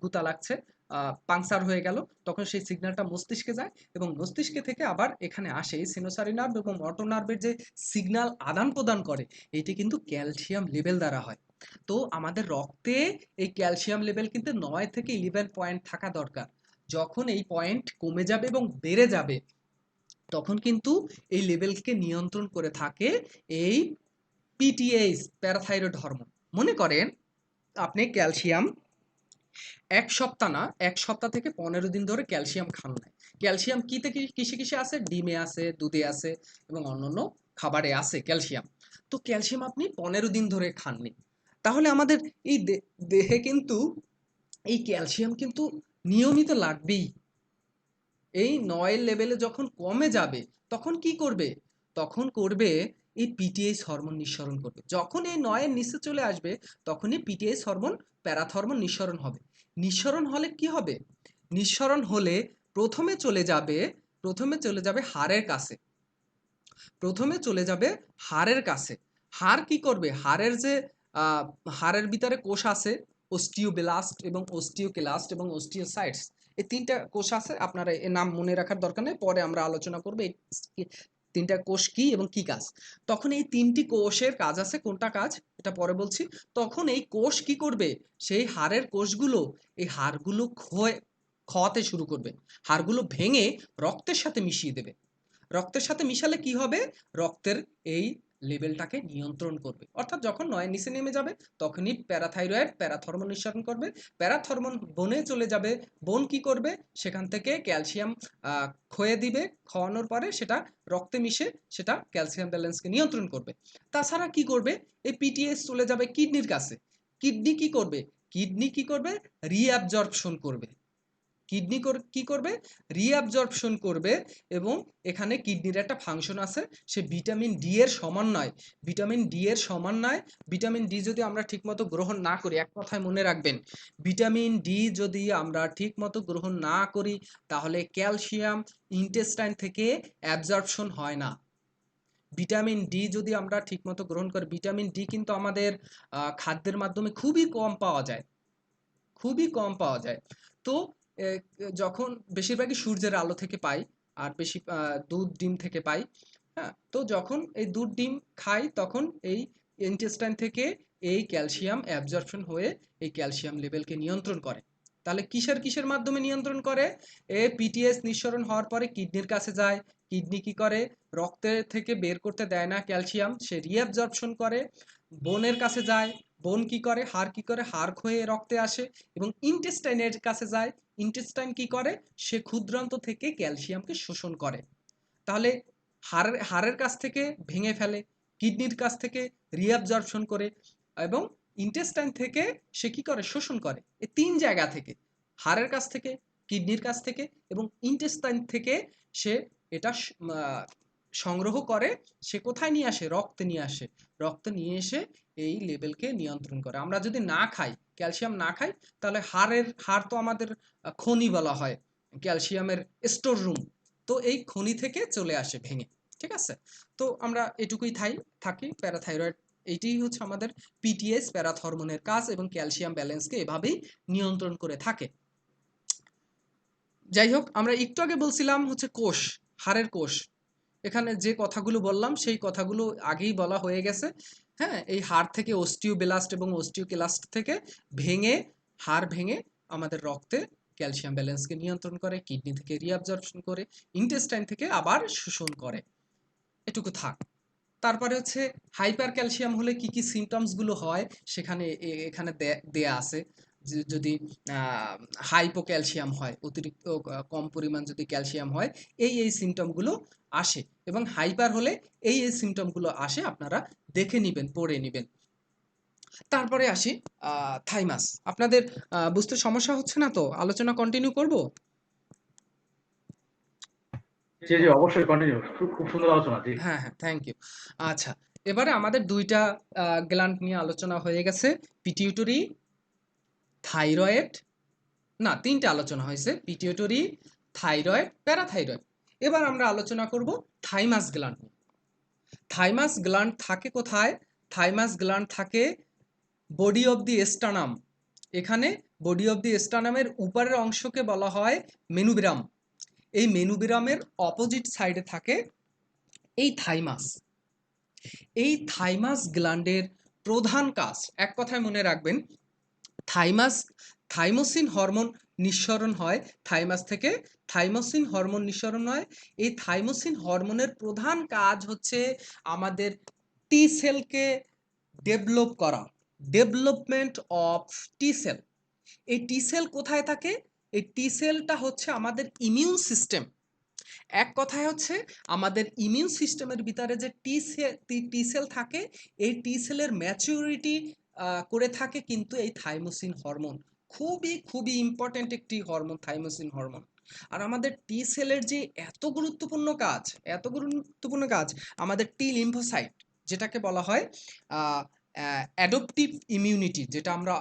গুতা লাগছে, পাংচার হয়ে গেল, তখন সেই সিগন্যালটা মস্তিষ্কে যায় এবং মস্তিষ্কে থেকে আবার এখানে আসে। এই সেনোসারি নার্ভ এবং মোটর নার্ভের যে সিগন্যাল আদান প্রদান করে, এটি কিন্তু ক্যালসিয়াম লেভেল দ্বারা হয়। তো আমাদের রক্তে এই ক্যালসিয়াম লেভেল কিন্তু 9 থেকে 11 পয়েন্ট থাকা দরকার। যখন এই পয়েন্ট কমে যাবে এবং বেড়ে যাবে, তখন কিন্তু এই লেভেলকে নিয়ন্ত্রণ করে থাকে এই পিটিএইচ, প্যারাথাইরয়েড হরমোন। মনে করেন আপনি ক্যালসিয়াম 1 সপ্তাহ না, 1 সপ্তাহ থেকে 15 দিন ধরে ক্যালসিয়াম খান না। ক্যালসিয়াম কিসে কিসে আছে? ডিমে আছে, দুধে আছে এবং অন্যান্য খাবারে আছে ক্যালসিয়াম। তো ক্যালসিয়াম আপনি 15 দিন ধরে খাননি, তাহলে আমাদের এই দেহে কিন্তু এই ক্যালসিয়াম কিন্তু নিয়মিত লাগবেই। এই 9 লেভেলে যখন কমে যাবে, তখন কি করবে? তখন করবে এই পিটিএইচ হরমোন নিঃসরণ করবে। যখন এই 9-এর নিচে চলে আসবে, তখনই পিটিএইচ হরমোন, প্যারাথ হরমোন নিঃসরণ হবে। নিঃসরণ হলে কি হবে? নিঃসরণ হলে প্রথমে চলে যাবে প্রথমে চলে যাবে হাড়ের কাছে। প্রথমে চলে যাবে হাড়ের কাছে। হাড় কি করবে? হাড়ের যে আহ, হাড়ের ভিতরে কোষ আছে, অস্টিওব্লাস্ট এবং অস্টিওক্লাস্ট এবং অস্টিওসাইটস, এই 3টা কোষ আছে, আপনারা এর নাম মনে রাখার দরকার নেই, পরে আমরা আলোচনা করব এই 3টা কোষ কি এবং কি কাজ। তখন এই 3টি কোষের কাজ আছে, কোনটা কাজ এটা পরে বলছি। তখন এই কোষ কি করবে, সেই হাড়ের কোষগুলো এই হাড়গুলো ক্ষতে শুরু করবে, হাড়গুলো ভেঙে রক্তের সাথে মিশিয়ে দেবে। রক্তের সাথে মিশালে কি হবে, রক্তের এই লেভেলটাকে নিয়ন্ত্রণ করবে, অর্থাৎ যখন 9 নিচে নেমে যাবে তখনই প্যারাথাইরয়েড প্যারাথর্মোন নিঃসরণ করবে, প্যারাথর্মোন বনে চলে যাবে, বন কি করবে সেখান থেকে ক্যালসিয়াম ক্ষয়ে দিবে, খাওয়ানোর পরে সেটা রক্তে মিশে সেটা ক্যালসিয়াম ব্যালেন্সকে নিয়ন্ত্রণ করবে। তাছাড়া কি করবে, এই পিটিএস চলে যাবে কিডনির কাছে, কিডনি কি করবে, কিডনি কি করবে, রিঅ্যাবজর্পশন করবে, কিডনি কি করবে, রিঅ্যাবজর্পশন করবে। এবং এখানে কিডনির একটা ফাংশন আছে, সে ভিটামিন ডি এর সমন্বয়, ভিটামিন ডি এর সমন্বয়, ভিটামিন ডি যদি আমরা ঠিকমতো গ্রহণ না করি, এক কথায় মনে রাখবেন, ভিটামিন ডি যদি আমরা ঠিকমতো গ্রহণ না করি তাহলে ক্যালসিয়াম ইন্টেস্টাইন থেকে অ্যাবজর্পশন হয় না। ভিটামিন ডি যদি আমরা ঠিকমতো গ্রহণ করি, ভিটামিন ডি কিন্তু আমাদের খাদ্যের মাধ্যমে খুবই কম পাওয়া যায়, খুবই কম পাওয়া যায়। তো যখন বেশিরভাগই সূর্যের আলো থেকে পাই, আর বেশি দুধ ডিম থেকে পাই। হ্যাঁ, তো যখন এই দুধ ডিম খাই তখন এই ইন্টেস্টাইন থেকে এই ক্যালসিয়াম অ্যাবজর্পশন হয়ে এই ক্যালসিয়াম লেভেলকে নিয়ন্ত্রণ করে। তাহলে কিসের কিসের মাধ্যমে নিয়ন্ত্রণ করে, এ পিটিএস নিঃসরণ হওয়ার পরে কিডনির কাছে যায়, কিডনি কি করে, রক্তের থেকে বের করতে দেয় না ক্যালসিয়াম, সে রিঅ্যাবজর্পশন করে, বোনের কাছে যায়, বোন কি করে, হাড় কি করে, হাড় ক্ষয়ে রক্তে আসে, এবং ইন্টেস্টাইনের কাছে যায়, ইন্টেস্টাইন কি করে, সে ক্ষুদ্রান্ত থেকে ক্যালসিয়ামকে শোষণ করে। তাহলে হাড়ের কাছ থেকে ভেঙে ফেলে, কিডনির কাছ থেকে রিঅ্যাবজর্পশন করে, এবং ইন্টেস্টাইন থেকে সে কি করে, শোষণ করে। এই 3 জায়গা থেকে, হাড়ের কাছ থেকে, কিডনির কাছ থেকে এবং ইন্টেস্টাইন থেকে সে এটা সংগ্রহ করে, সে কোথায় নিয়ে আসে, রক্তে নিয়ে আসে, রক্তে নিয়ে এসে এই লেভেলকে নিয়ন্ত্রণ করে। আমরা যদি না খাই, ক্যালসিয়াম না খাই, তাহলে হাড় তো আমাদের খনি বলা হয়, ক্যালসিয়ামের স্টোর রুম, তো এই খনি থেকে চলে আসে ভেঙে। ঠিক আছে, তো আমরা এটুকুই থাকি। প্যারাথাইরয়েড এইটাই হচ্ছে আমাদের পিটিএস প্যারাথর্মোনের কাজ, এবং ক্যালসিয়াম ব্যালেন্সকে এভাবেই নিয়ন্ত্রণ করে থাকে। যাই হোক, আমরা একটু আগে বলছিলাম হচ্ছে কোষ, হাড়ের কোষ, এখানে যে কথাগুলো বললাম সেই কথাগুলো আগেই বলা হয়ে গেছে। হ্যাঁ, এই হাড় থেকে অস্টিওব্লাস্ট এবং অস্টিওক্লাস্ট থেকে ভেঙে, হাড় ভেঙে আমাদের রক্তে ক্যালসিয়াম ব্যালেন্সকে নিয়ন্ত্রণ করে, কিডনি থেকে রিঅ্যাবজর্পশন করে, ইন্টেস্টাইন থেকে আবার শোষণ করে। এটুকু থাক। তারপরে হচ্ছে হাইপার ক্যালসিয়াম হলে কি কি সিমটমস গুলো হয়, সেখানে এখানে দেয়া আছে। যদি হাইপোক্যালসিয়াম হয়, অতিরিক্ত কম পরিমাণ যদি ক্যালসিয়াম হয়, এই সিমটম গুলো আসে, এবং হাইপার হলে এই সিমটম গুলো আসে, আপনারা দেখে নিবেন, পড়ে নিবেন। তারপরে আসি থাইমাস। আপনাদের বুঝতে সমস্যা হচ্ছে না তো, আলোচনা কন্টিনিউ করব? জি জি অবশ্যই কন্টিনিউ, খুব সুন্দর আলোচনা। জি হ্যাঁ হ্যাঁ, থ্যাংক ইউ। আচ্ছা, এবারে আমাদের 2টা গ্ল্যান্ড নিয়ে আলোচনা হয়ে গেছে, পিটিউটরি, থাইরয়েড, না 3টে আলোচনা হয়েছে, পিটিউটরি, থাইরয়েড, প্যারাথাইরয়েড। এবার আমরা আলোচনা করব থাইমাস গ্ল্যান্ড। থাইমাস গ্ল্যান্ড থাকে কোথায়, থাইমাস গ্ল্যান্ড থাকে বডি অফ দি স্টার্নাম। এখানে বডি অফ দি স্টার্নামের উপরের অংশকে বলা হয় মেনুবিরাম। এই মেনুবিরামের অপোজিট সাইডে থাকে এই থাইমাস। এই থাইমাস গ্ল্যান্ডের প্রধান কাজ, এক কথায় মনে রাখবেন, থাইমোসিন হরমোন নিঃসরণ হয় থাইমাস থেকে, থাইমোসিন হরমোন নিঃসরণ হয়। এই থাইমোসিন হরমোনের প্রধান কাজ হচ্ছে আমাদের টি সেলকে ডেভেলপ করা, ডেভেলপমেন্ট অফ টি সেল। এই টি সেল কোথায় থাকে, এই টি সেলটা হচ্ছে আমাদের ইমিউন সিস্টেম। এক কথায় হচ্ছে আমাদের ইমিউন সিস্টেমের ভিতরে যে টি সেল থাকে, এই টি সেলের ম্যাচিউরিটি করে থাকে কিন্তু এই থাইমোসিন হরমোন। খুবই খুবই ইম্পর্টেন্ট একটি হরমোন থাইমোসিন হরমোন। আর আমাদের টি সেলের যে এত গুরুত্বপূর্ণ কাজ, এত গুরুত্বপূর্ণ কাজ, আমাদের টি লিম্ফোসাইট যেটাকে বলা হয় অ্যাডপটিভ ইমিউনিটি, যেটা আমরা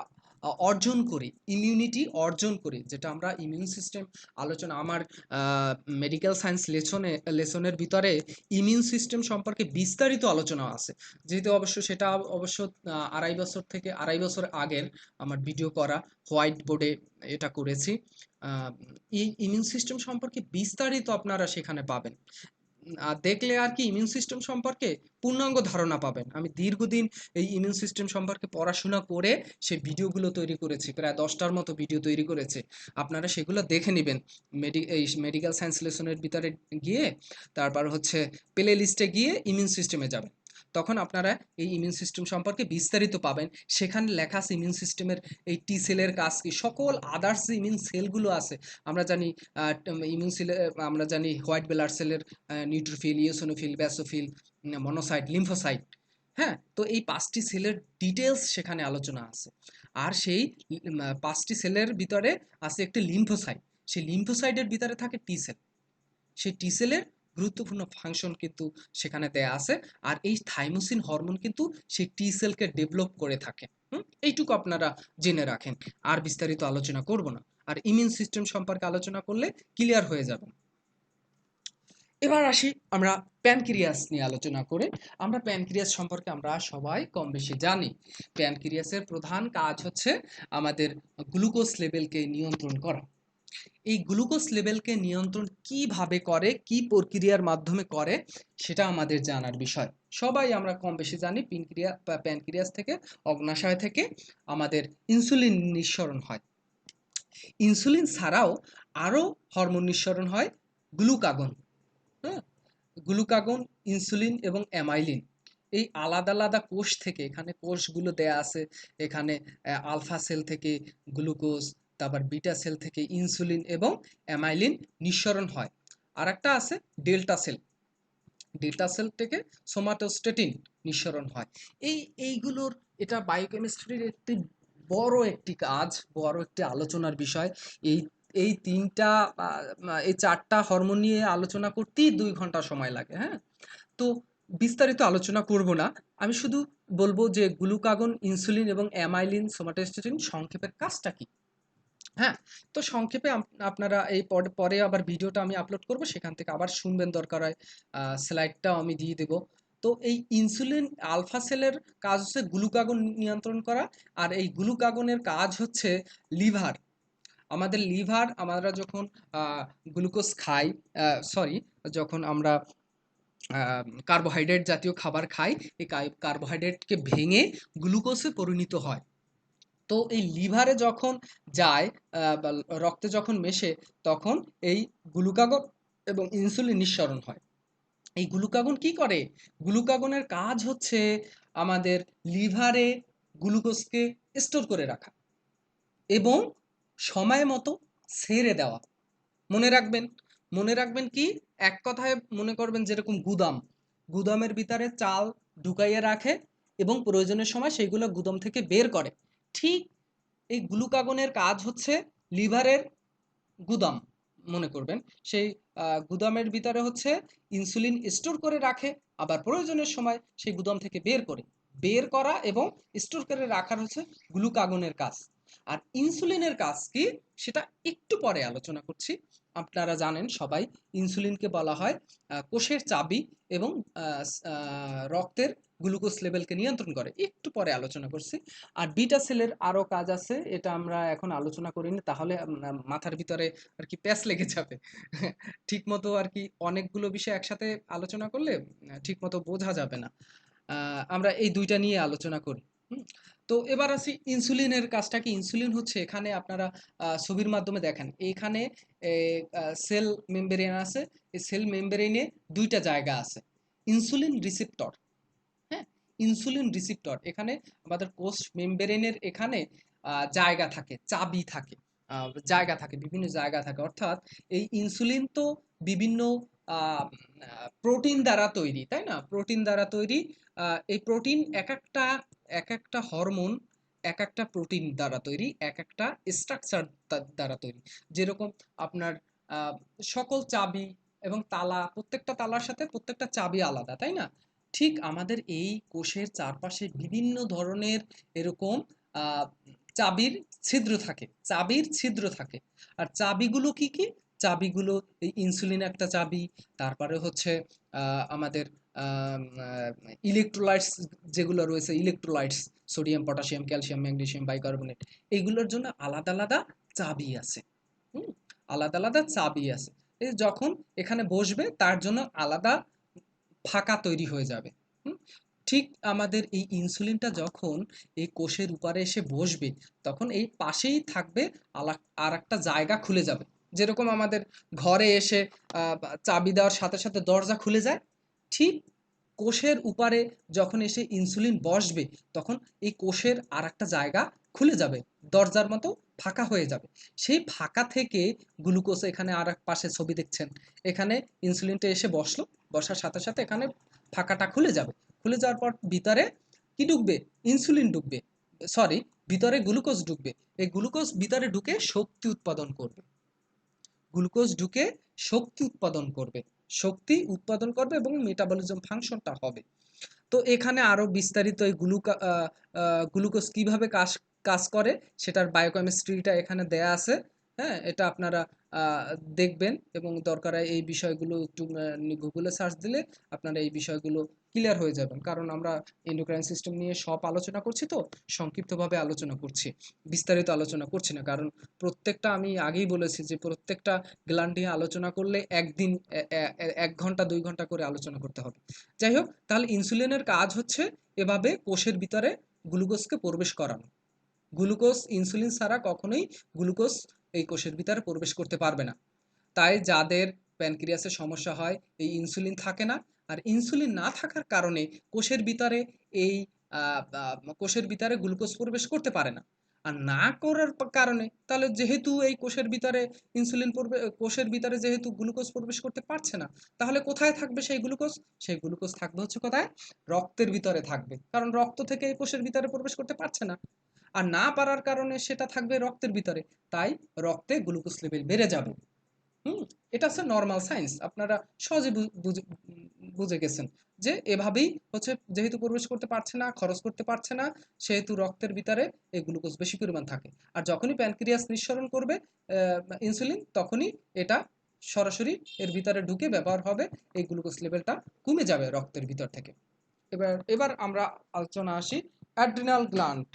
অর্জন করি, ইমিউনিটি অর্জন করি, যেটা আমরা ইমিউন সিস্টেম আলোচনা আমার মেডিকেল সায়েন্স লেসনের ভিতরে ইমিউন সিস্টেম সম্পর্কে বিস্তারিত আলোচনা আছে। যেহেতু অবশ্য সেটা অবশ্য 2.5 বছর আগের আমার ভিডিও করা, হোয়াইট বোর্ডে এটা করেছি। এই ইমিউন সিস্টেম সম্পর্কে বিস্তারিত আপনারা সেখানে পাবেন। দেখলে আর কি ইমিউন সিস্টেম সম্পর্কে পূর্ণাঙ্গ ধারণা পাবেন। আমি দীর্ঘদিন এই ইমিউন সিস্টেম সম্পর্কে পড়াশোনা করে সেই ভিডিওগুলো তৈরি করেছি, প্রায় 10টার মতো ভিডিও তৈরি করেছে। আপনারা সেগুলো দেখে নেবেন এই মেডিকেল সায়েন্স লেসনের ভিতরে গিয়ে, তারপর হচ্ছে প্লে লিস্টে গিয়ে ইমিউন সিস্টেমে যাবেন। তখন আপনারা এই ইমিউন সিস্টেম সম্পর্কে বিস্তারিত পাবেন। সেখানে লেখা আছে ইমিউন সিস্টেমের এই টি সেলের কাজ কি, সকল আদার্স ইমিউন সেলগুলো আছে। আমরা জানি ইমিউন সেল, আমরা জানি হোয়াইট ব্লাড সেলের নিউট্রোফিল, ইওসিনোফিল, ব্যাসোফিল, মনোসাইট, লিম্ফোসাইট। হ্যাঁ, তো এই 5টি সেলের ডিটেলস সেখানে আলোচনা আছে। আর সেই 5টি সেলের ভিতরে আছে একটি লিম্ফোসাইট। সেই লিম্ফোসাইটের ভিতরে থাকে টি সেল। সেই টি সেলের গুরুত্বপূর্ণ ফাংশন কিন্তু সেখানে দেয়া আছে। আর এই থাইমোসিন হরমোন কিন্তু সেই টি সেলকে ডেভেলপ করে থাকে। এইটুকু আপনারা জেনে রাখেন, আর বিস্তারিত আলোচনা করব না। আর ইমিউন সিস্টেম সম্পর্কে আলোচনা করলে ক্লিয়ার হয়ে যাবে। এবার আসি আমরা প্যানক্রিয়াস নিয়ে আলোচনা করে। আমরা প্যানক্রিয়াস সম্পর্কে আমরা সবাই কম বেশি জানি। প্যানক্রিয়াসের প্রধান কাজ হচ্ছে আমাদের গ্লুকোজ লেভেলকে নিয়ন্ত্রণ করা। এই গ্লুকোজ লেভেলকে নিয়ন্ত্রণ কিভাবে করে, কি প্রক্রিয়ার মাধ্যমে করে, সেটা আমাদের জানার বিষয়। সবাই আমরা কম বেশি জানি প্যানক্রিয়াস থেকে, অগ্নাশয় থেকে আমাদের ইনসুলিন নিঃসরণ হয়। ইনসুলিন ছাড়াও আরও হরমোন নিঃসরণ হয়, গ্লুকাগন। হ্যাঁ, গ্লুকাগন, ইনসুলিন এবং অ্যামাইলিন, এই আলাদা আলাদা কোষ থেকে, এখানে কোষগুলো দেয়া আছে। এখানে আলফা সেল থেকে গ্লুকোজ, তারপর বিটা সেল থেকে ইনসুলিন এবং অ্যামাইলিন নিঃসরণ হয়। আর একটা আছে ডেল্টা সেল, ডেল্টা সেল থেকে সোমাটোস্টেটিন নিঃসরণ হয়। এইগুলোর, এটা বায়োকেমিস্ট্রির একটি বড় একটি কাজ, বড় একটি আলোচনার বিষয়। এই এই তিনটা এই 4টা হরমোন নিয়ে আলোচনা করতেই 2 ঘন্টা সময় লাগে। হ্যাঁ, তো বিস্তারিত আলোচনা করব না। আমি শুধু বলবো যে গ্লুকাগন, ইনসুলিন এবং অ্যামাইলিন, সোমাটোস্টেটিন সংক্ষেপে কাজটা কি। হ্যাঁ, তো সংক্ষেপে আপনারা এই পরে আবার ভিডিওটা আমি আপলোড করব, সেখান থেকে আবার শুনবেন, দরকার হয় স্লাইডটাও আমি দিয়ে দেব। তো এই ইনসুলিন আলফা সেলের কাজ হচ্ছে গ্লুকাগন নিয়ন্ত্রণ করা। আর এই গ্লুকাগনের কাজ হচ্ছে লিভার, আমাদের লিভার, আমরা যখন গ্লুকোজ খাই, সরি, যখন আমরা কার্বোহাইড্রেট জাতীয় খাবার খাই, এই কার্বোহাইড্রেটকে ভেঙে গ্লুকোজে পরিণত হয়। তো এই লিভারে যখন যায়, বা রক্তে যখন মেশে, তখন এই গ্লুকাগন এবং ইনসুলিন নিঃসরণ হয়। এই গ্লুকাগন কি করে? গ্লুকাগনের কাজ হচ্ছে আমাদের লিভারে গ্লুকোজকে স্টোর করে রাখা এবং সময় মতো ছেড়ে দেওয়া। মনে রাখবেন, মনে রাখবেন কি, এক কথায় মনে করবেন যেরকম গুদামের ভিতরে চাল ঢুকাইয়ে রাখে এবং প্রয়োজনের সময় সেইগুলো গুদাম থেকে বের করে। ঠিক এই গ্লুকাগনের কাজ হচ্ছে লিভারের গুদাম, মনে করবেন সেই গুদামের ভিতরে হচ্ছে ইনসুলিন স্টোর করে রাখে, আবার প্রয়োজনের সময় সেই গুদাম থেকে বের করা এবং স্টোর করে রাখার হচ্ছে গ্লুকাগনের কাজ। আর ইনসুলিনের কাজ কি, সেটা একটু পরে আলোচনা করছি। আপনারা জানেন সবাই, ইনসুলিনকে বলা হয় কোষের চাবি এবং রক্তের গ্লুকোজ লেভেলকে নিয়ন্ত্রণ করে, একটু পরে আলোচনা করছি। আর বিটা সেলের আরও কাজ আছে, এটা আমরা এখন আলোচনা করিনি, তাহলে মাথার ভিতরে আর কি প্যাচ লেগে যাবে। ঠিক মতো আর কি অনেকগুলো বিষয় একসাথে আলোচনা করলে ঠিক মতো বোঝা যাবে না। আমরা এই দুইটা নিয়ে আলোচনা করি। তো এবার আসি ইনসুলিনের কাজটা কি। ইনসুলিন হচ্ছে, এখানে আপনারা ছবির মাধ্যমে দেখেন, এখানে সেল মেমব্রেন আছে। এই সেল মেমব্রেনে 2টা জায়গা আছে, ইনসুলিন রিসেপ্টর। হ্যাঁ, ইনসুলিন রিসেপ্টর, এখানে আমাদের কোষ মেমব্রেনের এখানে জায়গা থাকে, চাবি থাকে, জায়গা থাকে, বিভিন্ন জায়গা থাকে। অর্থাৎ এই ইনসুলিন তো বিভিন্ন প্রোটিন দ্বারা তৈরি, তাই না? প্রোটিন দ্বারা তৈরি। এই প্রোটিন এক একটা হরমোন এক একটা প্রোটিন দ্বারা তৈরি, এক একটা স্ট্রাকচার দ্বারা তৈরি। যেরকম আপনার সকল চাবি এবং তালা, প্রত্যেকটা তালার সাথে প্রত্যেকটা চাবি আলাদা, তাই না? ঠিক আমাদের এই কোষের চারপাশে বিভিন্ন ধরনের এরকম চাবির ছিদ্র থাকে, চাবির ছিদ্র থাকে। আর চাবিগুলো কি কি? চাবিগুলো এই ইনসুলিন একটা চাবি, তারপরে হচ্ছে আমাদের ইলেকট্রোলাইটস যেগুলো রয়েছে, electrolytes sodium, potassium, calcium, magnesium, bicarbonate, এইগুলোর জন্য আলাদা আলাদা চাবি আছে। হুম, আলাদা আলাদা চাবি আছে। এই যখন এখানে বসবে তার জন্য আলাদা ফাঁকা তৈরি হয়ে যাবে। হুম, ঠিক আমাদের এই ইনসুলিনটা যখন এই কোষের উপরে এসে বসবে, তখন এই পাশেই থাকবে আর একটা জায়গা খুলে যাবে। যেরকম আমাদের ঘরে এসে চাবি দেওয়ার সাথে সাথে দরজা খুলে যায়, ঠিক কোষের উপরে যখন এসে ইনসুলিন বসবে, তখন এই কোষের আর একটা জায়গা খুলে যাবে, দরজার মতো ফাঁকা হয়ে যাবে। সেই ফাঁকা থেকে গ্লুকোজ, এখানে আর এক পাশে ছবি দেখছেন, এখানে ইনসুলিনটা এসে বসলো, বসার সাথে সাথে এখানে ফাঁকাটা খুলে যাবে। খুলে যাওয়ার পর ভিতরে কি ঢুকবে? ইনসুলিন ঢুকবে, সরি, ভিতরে গ্লুকোজ ঢুকবে। এই গ্লুকোজ ভিতরে ঢুকে শক্তি উৎপাদন করবে। গ্লুকোজ ঢুকে শক্তি উৎপাদন করবে, শক্তি উৎপাদন করবে এবং মেটাবলিজম ফাংশনটা হবে। তো এখানে আরো বিস্তারিত এই গ্লুকোজ কিভাবে কাজ কাজ করে সেটার বায়োকেমিস্ট্রিটা এখানে দেয়া আছে। হ্যাঁ, এটা আপনারা আহ, দেখবেন, এবং দরকার হয় এই বিষয়গুলো একটু গুগলে সার্চ দিলে আপনারা এই বিষয়গুলো ক্লিয়ার হয়ে যাবেন। কারণ আমরা এন্ডোক্রাইন সিস্টেম নিয়ে সব আলোচনা করছি, তো সংক্ষিপ্তভাবে আলোচনা করছি, বিস্তারিত আলোচনা করছি না। কারণ প্রত্যেকটা, আমি আগেই বলেছি যে প্রত্যেকটা গ্ল্যান্ড নিয়ে আলোচনা করলে একদিন 1 ঘন্টা 2 ঘন্টা করে আলোচনা করতে হবে। যাই হোক, তাহলে ইনসুলিনের কাজ হচ্ছে এভাবে কোষের ভিতরে গ্লুকোজকে প্রবেশ করানো। গ্লুকোজ, ইনসুলিন ছাড়া কখনোই গ্লুকোজ এই কোষের ভিতরে প্রবেশ করতে পারবে না। তাই যাদের প্যানক্রিয়াসের সমস্যা হয়, এই ইনসুলিন থাকে না। আর ইনসুলিন না থাকার কারণে কোষের ভিতরে এই কোষের ভিতরে গ্লুকোজ প্রবেশ করতে পারে না। আর না করার কারণে, তাহলে যেহেতু এই কোষের ভিতরে ইনসুলিন কোষের ভিতরে যেহেতু গ্লুকোজ প্রবেশ করতে পারছে না, তাহলে কোথায় থাকবে সেই গ্লুকোজ? সেই গ্লুকোজ থাকবে হচ্ছে কোথায়? রক্তের ভিতরে থাকবে, কারণ রক্ত থেকে এই কোষের ভিতরে প্রবেশ করতে পারছে না। আর না পারার কারণে সেটা থাকবে রক্তের ভিতরে, তাই রক্তে গ্লুকোজ লেভেল বেড়ে যাবে। হুম, এটা হচ্ছে নর্মাল সায়েন্স, আপনারা সহজে বুঝে গেছেন যে এভাবেই হচ্ছে, যেহেতু প্রবেশ করতে পারছে না, খরচ করতে পারছে না, সেহেতু রক্তের ভিতরে এই গ্লুকোজ বেশি পরিমাণ থাকে। আর যখনই প্যানক্রিয়াস নিঃসরণ করবে ইনসুলিন, তখনই এটা সরাসরি এর ভিতরে ঢুকে ব্যবহার হবে, এই গ্লুকোজ লেভেলটা কমে যাবে রক্তের ভিতর থেকে। এবার এবার আমরা আলোচনা আসি অ্যাড্রিনাল গ্ল্যান্ড।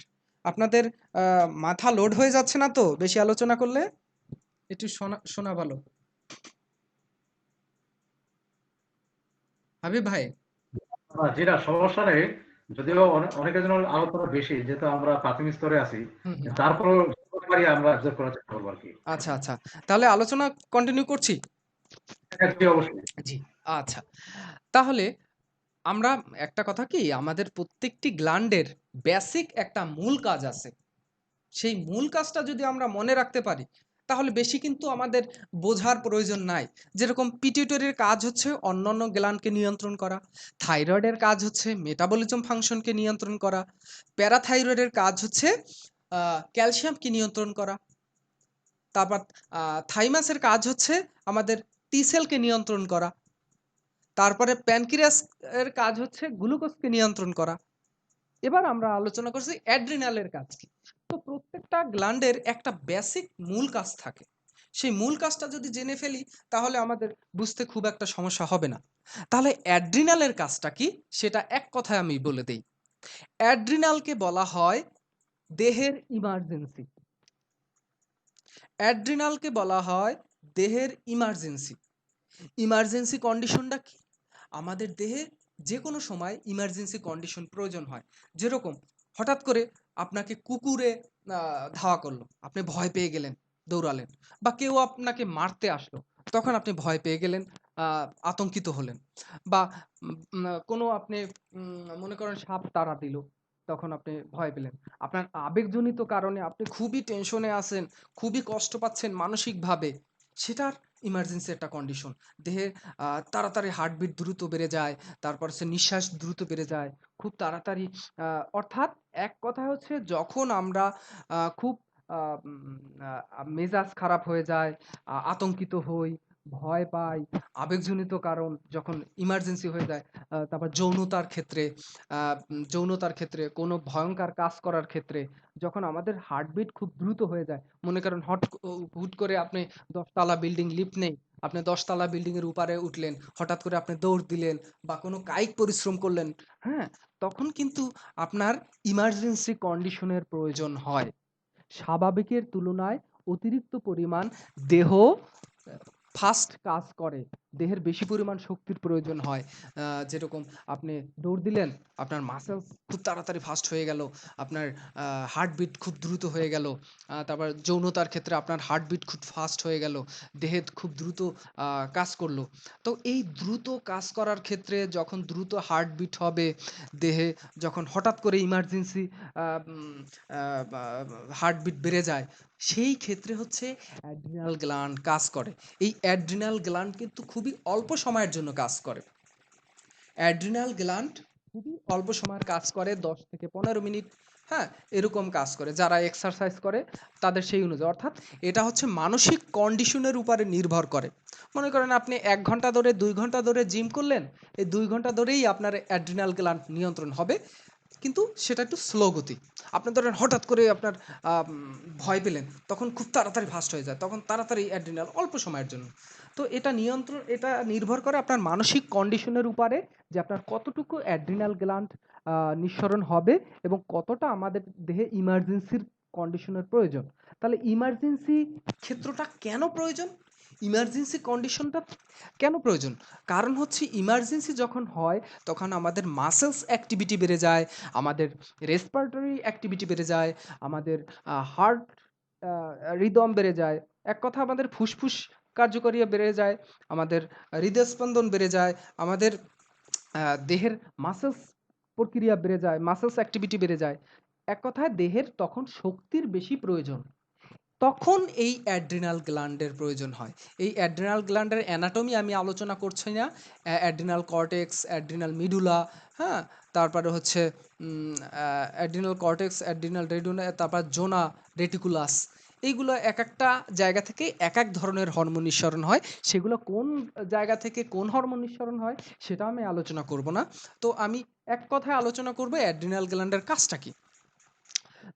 আপনাদের মাথা লোড হয়ে যাচ্ছে না তো বেশি আলোচনা করলে? একটু শোনা শোনা ভালো। হাবিব ভাই। যেটা সমস্যা নেই, যদিও অনেকের জন্য আলোচনা বেশি, যেহেতু আমরা প্রাথমিক স্তরে আছি, হুম হুম। তারপরেও যতটুকু পারি আমরা অবজার্ভ করার চেষ্টা করবো আর কি। আচ্ছা আচ্ছা, তাহলে আলোচনা কন্টিনিউ করছি। হ্যাঁ, জি, অবশ্যই। জি। আচ্ছা, তাহলে আমরা একটা কথা কি, আমাদের প্রত্যেকটি গ্ল্যান্ডের বেসিক একটা মূল কাজ আছে। সেই মূল কাজটা যদি আমরা মনে রাখতে পারি, তাহলে বেশি কিন্তু আমাদের বোঝার প্রয়োজন নাই। যেরকম পিটিউটরির কাজ হচ্ছে অন্যান্য গ্ল্যান্ডকে নিয়ন্ত্রণ করা, থাইরয়েডের কাজ হচ্ছে মেটাবলিজম ফাংশনকে নিয়ন্ত্রণ করা, প্যারাথাইরয়েডের কাজ হচ্ছে ক্যালসিয়ামকে নিয়ন্ত্রণ করা, তারপর থাইমাসের কাজ হচ্ছে আমাদের টি সেলকে নিয়ন্ত্রণ করা, তারপরে প্যানক্রিয়াস এর কাজ হচ্ছে গ্লুকোজকে নিয়ন্ত্রণ করা। এবার আমরা আলোচনা করছি অ্যাড্রিনালের কাজ কি। তো প্রত্যেকটা গ্ল্যান্ডের একটা বেসিক মূল কাজ থাকে। সেই মূল কাজটা যদি জেনে ফেলি, তাহলে আমাদের বুঝতে খুব একটা সমস্যা হবে না। তাহলে অ্যাড্রিনালের কাজটা কি সেটা এক কথায় আমি বলে দেই। অ্যাড্রিনালকে বলা হয় দেহের ইমার্জেন্সি। অ্যাড্রিনালকে বলা হয় দেহের ইমার্জেন্সি। ইমার্জেন্সি কন্ডিশনটা কি? আমাদের দেহে যে কোনো সময় ইমার্জেন্সি কন্ডিশন প্রয়োজন হয়। যেরকম হঠাৎ করে আপনাকে কুকুরে ধাওয়া করলো, আপনি ভয় পেয়ে গেলেন, দৌড়ালেন। বা কেউ আপনাকে মারতে আসলো, তখন আপনি ভয় পেয়ে গেলেন, আতঙ্কিত হলেন। বা কোনো আপনি মনে করেন সাপ তাড়া দিল, তখন আপনি ভয় পেলেন। আপনার আবেগজনিত কারণে আপনি খুবই টেনশনে আছেন, খুবই কষ্ট পাচ্ছেন মানসিকভাবে, সেটার ইমার্জেন্সি একটা কন্ডিশন। দেহে তাড়াতাড়ি হার্টবিট দ্রুত বেড়ে যায়, তারপর সে নিঃশ্বাস দ্রুত বেড়ে যায় খুব তাড়াতাড়ি। অর্থাৎ এক কথায় হচ্ছে, যখন আমরা খুব মেজাজ খারাপ হয়ে যায়, আতঙ্কিত হই, ভয় পাই, আবেগজনিত কারণ যখন ইমার্জেন্সি হয়ে যায়, তারপর যৌনতার ক্ষেত্রে কোনো ভয়ঙ্কর কাজ করার ক্ষেত্রে যখন আমাদের হার্টবিট খুব দ্রুত হয়ে যায়, মনে করেন হুট করে আপনি 10 তলা বিল্ডিং, লিফট নেই, আপনি 10 তলা বিল্ডিং এর উপরে উঠলেন, হঠাৎ করে আপনি দৌড় দিলেন বা কোনো কায়িক পরিশ্রম করলেন, হ্যাঁ, তখন কিন্তু আপনার ইমার্জেন্সি কন্ডিশনের প্রয়োজন হয়। স্বাভাবিকের তুলনায় অতিরিক্ত পরিমাণ দেহ ফাস্ট কাজ করে, দেহের বেশি পরিমাণ শক্তির প্রয়োজন হয়। যেরকম আপনি দৌড় দিলেন, আপনার মাসেলস খুব তাড়াতাড়ি ফাস্ট হয়ে গেল, আপনার হার্টবিট খুব দ্রুত হয়ে গেল, তারপর যৌনতার ক্ষেত্রে আপনার হার্টবিট খুব ফাস্ট হয়ে গেল, দেহে খুব দ্রুত কাজ করলো। তো এই দ্রুত কাজ করার ক্ষেত্রে যখন দ্রুত হার্টবিট হবে দেহে, যখন হঠাৎ করে ইমার্জেন্সি হার্টবিট বেড়ে যায়, সেই ক্ষেত্রে হচ্ছে অ্যাড্রিনাল গ্ল্যান্ড কাজ করে। এই অ্যাড্রিনাল গ্ল্যান্ড কিন্তু খুবই অল্প সময়ের জন্য কাজ করে। অ্যাড্রিনাল গ্ল্যান্ড খুবই অল্প সময়ের কাজ করে, 10 থেকে 15 মিনিট, হ্যাঁ, এরকম কাজ করে। যারা এক্সারসাইজ করে তাদের সেই অনুযায়ী, অর্থাৎ এটা হচ্ছে মানসিক কন্ডিশনের উপরে নির্ভর করে। মনে করেন আপনি 1 ঘন্টা ধরে 2 ঘন্টা ধরে জিম করলেন, এই 2 ঘন্টা ধরেই আপনার অ্যাড্রিনাল গ্ল্যান্ড নিয়ন্ত্রণ হবে, কিন্তু সেটা একটু স্লো গতি। আপনি ধরেন হঠাৎ করে আপনার ভয় পেলেন, তখন খুব তাড়াতাড়ি ফাস্ট হয়ে যায়, তখন তাড়াতাড়ি অ্যাড্রিনাল অল্প সময়ের জন্য। তো এটা নির্ভর করে আপনার মানসিক কন্ডিশনের উপরে, যে আপনার কতটুকু অ্যাড্রিনাল গ্ল্যান্ড নিঃসরণ হবে এবং কতটা আমাদের দেহে ইমার্জেন্সির কন্ডিশনের প্রয়োজন। তাহলে ইমার্জেন্সি ক্ষেত্রটা কেন প্রয়োজন, ইমার্জেন্সি কন্ডিশনটা কেন প্রয়োজন? কারণ হচ্ছে ইমার্জেন্সি যখন হয় তখন আমাদের মাসেলস অ্যাক্টিভিটি বেড়ে যায়, আমাদের রেসপিরেটরি অ্যাক্টিভিটি বেড়ে যায়, আমাদের হার্ট রিদম বেড়ে যায়, এক কথা আমাদের ফুসফুস কার্যকারিতা বেড়ে যায়, আমাদের হৃদস্পন্দন বেড়ে যায়, আমাদের দেহের মাসেলস প্রক্রিয়া বেড়ে যায়, মাসেলস অ্যাক্টিভিটি বেড়ে যায়। এক কথায় দেহের তখন শক্তির বেশি প্রয়োজন, তখন এই অ্যাড্রিনাল গ্ল্যান্ডের প্রয়োজন হয়। এই অ্যাড্রিনাল গ্ল্যান্ডের অ্যানাটমি আমি আলোচনা করছি না। অ্যাড্রিনাল কর্টেক্স, অ্যাড্রিনাল মিডুলা, হ্যাঁ, তারপরে হচ্ছে অ্যাড্রিনাল কর্টেক্স, অ্যাড্রিনাল রেডুনা, তারপর জোনা রেটিকুলাস, এইগুলো এক একটা জায়গা থেকে এক এক ধরনের হরমোন নিঃসরণ হয়। সেগুলো কোন জায়গা থেকে কোন হরমোন নিঃসরণ হয় সেটা আমি আলোচনা করব না। তো আমি এক কথায় আলোচনা করব অ্যাড্রিনাল গ্ল্যান্ডের কাজটা কি।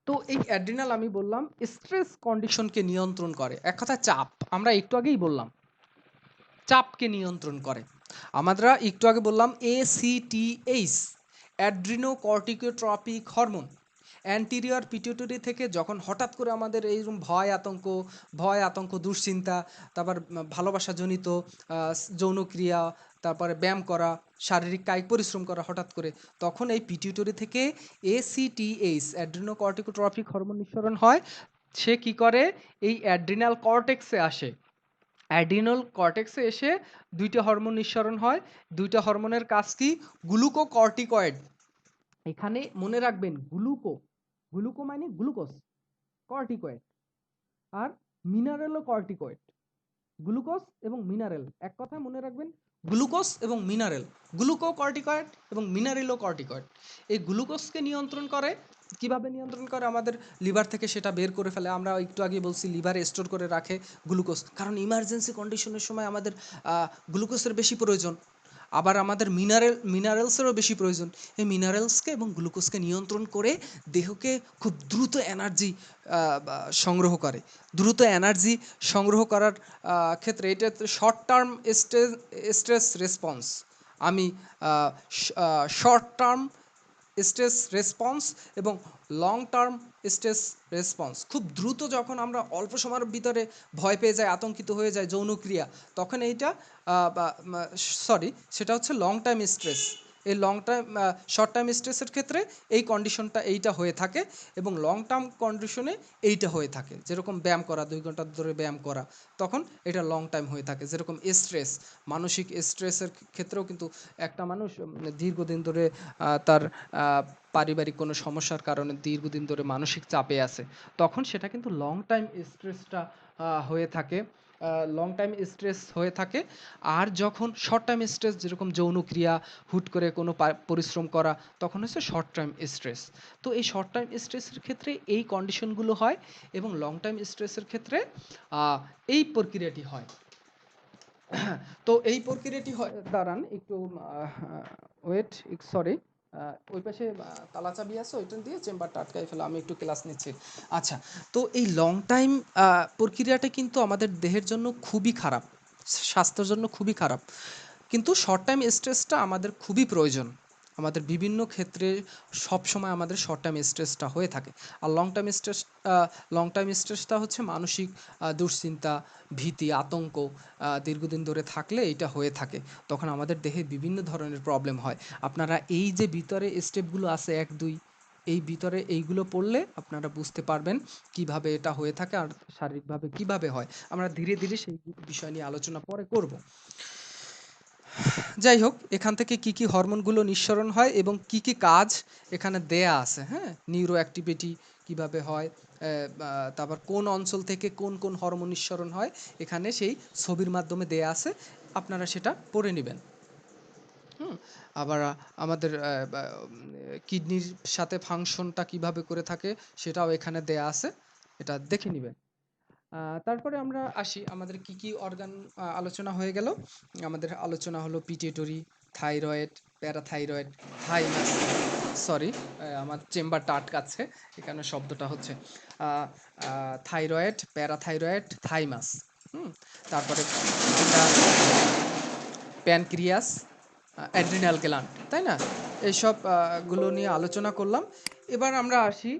তো এই অ্যাড্রিনাল আমি বললাম স্ট্রেস কন্ডিশনকে নিয়ন্ত্রণ করে, এক কথায় চাপ, আমরা একটু আগেই বললাম চাপকে নিয়ন্ত্রণ করে। আমরা একটু আগে বললাম ACTH, adrenocorticotropic hormone, anterior pituitary থেকে যখন হঠাৎ করে আমাদের এইরকম ভয় আতঙ্ক দুশ্চিন্তা, তারপর ভালোবাসাজনিত যৌনক্রিয়া, তারপরে ব্যায়াম করা, শারীরিক কায়িক পরিশ্রম করা হঠাৎ করে, তখন এই পিটুইটারি থেকে ACTH, অ্যাড্রিনোকর্টিকোট্রপিক হরমোন নিঃসরণ হয়। সে কি করে, এই অ্যাড্রিনাল কর্টেক্সে আসে, অ্যাড্রিনাল কর্টেক্সে এসে দুইটা হরমোন নিঃসরণ হয়। দুইটা হরমোনের কাজ কি, গ্লুকোকর্টিকয়েড। এখানে মনে রাখবেন গ্লুকো মানে গ্লুকোজ, কর্টিকয়েড, আর মিনারেলো কর্টিকয়েড। গ্লুকোজ এবং মিনারেল, এক কথায় মনে রাখবেন গ্লুকোজ এবং মিনারেল, গ্লুকোকর্টিকয়েড এবং মিনারেলো কর্টিকয়েড। এই গ্লুকোজকে নিয়ন্ত্রণ করে, কিভাবে নিয়ন্ত্রণ করে, আমাদের লিভার থেকে সেটা বের করে ফেলে। আমরা একটু আগে বলছি লিভারে স্টোর করে রাখে গ্লুকোজ, কারণ ইমার্জেন্সি কন্ডিশনের সময় আমাদের গ্লুকোজের বেশি প্রয়োজন। আবার আমাদের মিনারেলসেরও বেশি প্রয়োজন। এই মিনারেলসকে এবং গ্লুকোজকে নিয়ন্ত্রণ করে দেহকে খুব দ্রুত এনার্জি সংগ্রহ করে। দ্রুত এনার্জি সংগ্রহ করার ক্ষেত্রে এটা শর্ট টার্ম স্ট্রেস রেসপন্স। আমি শর্ট টার্ম স্ট্রেস রেসপন্স এবং লং টার্ম স্ট্রেস রেসপন্স, খুব দ্রুত যখন আমরা অল্প সময়ের ভিতরে ভয় পেয়ে যাই, আতঙ্কিত হয়ে যায় যৌনক্রিয়া, তখন এইটা সেটা হচ্ছে লং টাইম স্ট্রেস। এই শর্ট টাইম স্ট্রেসের ক্ষেত্রে এই কন্ডিশনটা এইটা হয়ে থাকে, এবং লং টার্ম কন্ডিশনে এইটা হয়ে থাকে। যেরকম ব্যায়াম করা, 2 ঘন্টা ধরে ব্যায়াম করা, তখন এটা লং টাইম হয়ে থাকে। যেরকম স্ট্রেস, মানসিক স্ট্রেসের ক্ষেত্রেও কিন্তু একটা মানুষ দীর্ঘদিন ধরে তার পারিবারিক কোনো সমস্যার কারণে দীর্ঘদিন ধরে মানসিক চাপে আছে, তখন সেটা কিন্তু লং টাইম স্ট্রেসটা হয়ে থাকে, লং টাইম স্ট্রেস হয়ে থাকে। আর যখন শর্ট টাইম স্ট্রেস, যেরকম যৌনক্রিয়া, হুট করে কোনো পরিশ্রম করা, তখন হচ্ছে শর্ট টাইম স্ট্রেস। তো এই শর্ট টাইম স্ট্রেসের ক্ষেত্রে এই কন্ডিশনগুলো হয়, এবং লং টাইম স্ট্রেসের ক্ষেত্রে এই প্রক্রিয়াটি হয়। তো এই প্রক্রিয়াটি দাঁড়ান একটু ওয়েট, সরি, ওই পাশে তালা চাবি আছে, ওইটা দিয়ে চেম্বারটা আটকাই ফেলা, আমি একটু ক্লাস নিচ্ছি। আচ্ছা, তো এই লং টাইম প্রক্রিয়াটা কিন্তু আমাদের দেহের জন্য খুবই খারাপ, স্বাস্থ্যের জন্য খুবই খারাপ, কিন্তু শর্ট টাইম স্ট্রেসটা আমাদের খুবই প্রয়োজন। আমাদের বিভিন্ন ক্ষেত্রে সব সময় আমাদের শর্ট টাইম স্ট্রেসটা হয়ে থাকে। আর লং টাইম স্ট্রেসটা হচ্ছে মানসিক দুশ্চিন্তা, ভীতি, আতঙ্ক দীর্ঘদিন ধরে থাকলে এটা হয়ে থাকে। তখন আমাদের দেহে বিভিন্ন ধরনের প্রবলেম হয়। আপনারা এই যে ভিতরে স্টেপগুলো আছে 1 2, এই ভিতরে এইগুলো পড়লে আপনারা বুঝতে পারবেন কিভাবে এটা হয়ে থাকে আর শারীরিকভাবে কিভাবে হয়। আমরা ধীরে ধীরে সেই বিষয় নিয়ে আলোচনা পরে করব। যাই হোক, এখান থেকে কি কি হরমোনগুলো নিঃসরণ হয় এবং কি কি কাজ এখানে দেয়া আছে, হ্যাঁ, নিউরো অ্যাক্টিভিটি কিভাবে হয়, তারপর কোন অঞ্চল থেকে কোন কোন হরমোন নিঃসরণ হয়, এখানে সেই ছবির মাধ্যমে দেয়া আছে, আপনারা সেটা পড়ে নেবেন। হুম, আবার আমাদের কিডনির সাথে ফাংশনটা কিভাবে করে থাকে সেটাও এখানে দেয়া আছে, এটা দেখে নেবেন। তারপরে আমরা আসি আমাদের কি কি অর্গান আলোচনা হয়ে গেল। আমাদের আলোচনা হলো পিটিউটরি, থাইরয়েড, প্যারাথাইরয়েড, থাইমাস, সরি, আমার চেম্বারটা আটকাচ্ছে, এখানে শব্দটা হচ্ছে থাইরয়েড, প্যারাথাইরয়েড, থাইমাস। হুম, তারপরে আমরা প্যানক্রিয়াস, অ্যাড্রিনাল গ্ল্যান্ড, তাই না, এইসব গুলো নিয়ে আলোচনা করলাম। এবার আমরা আসি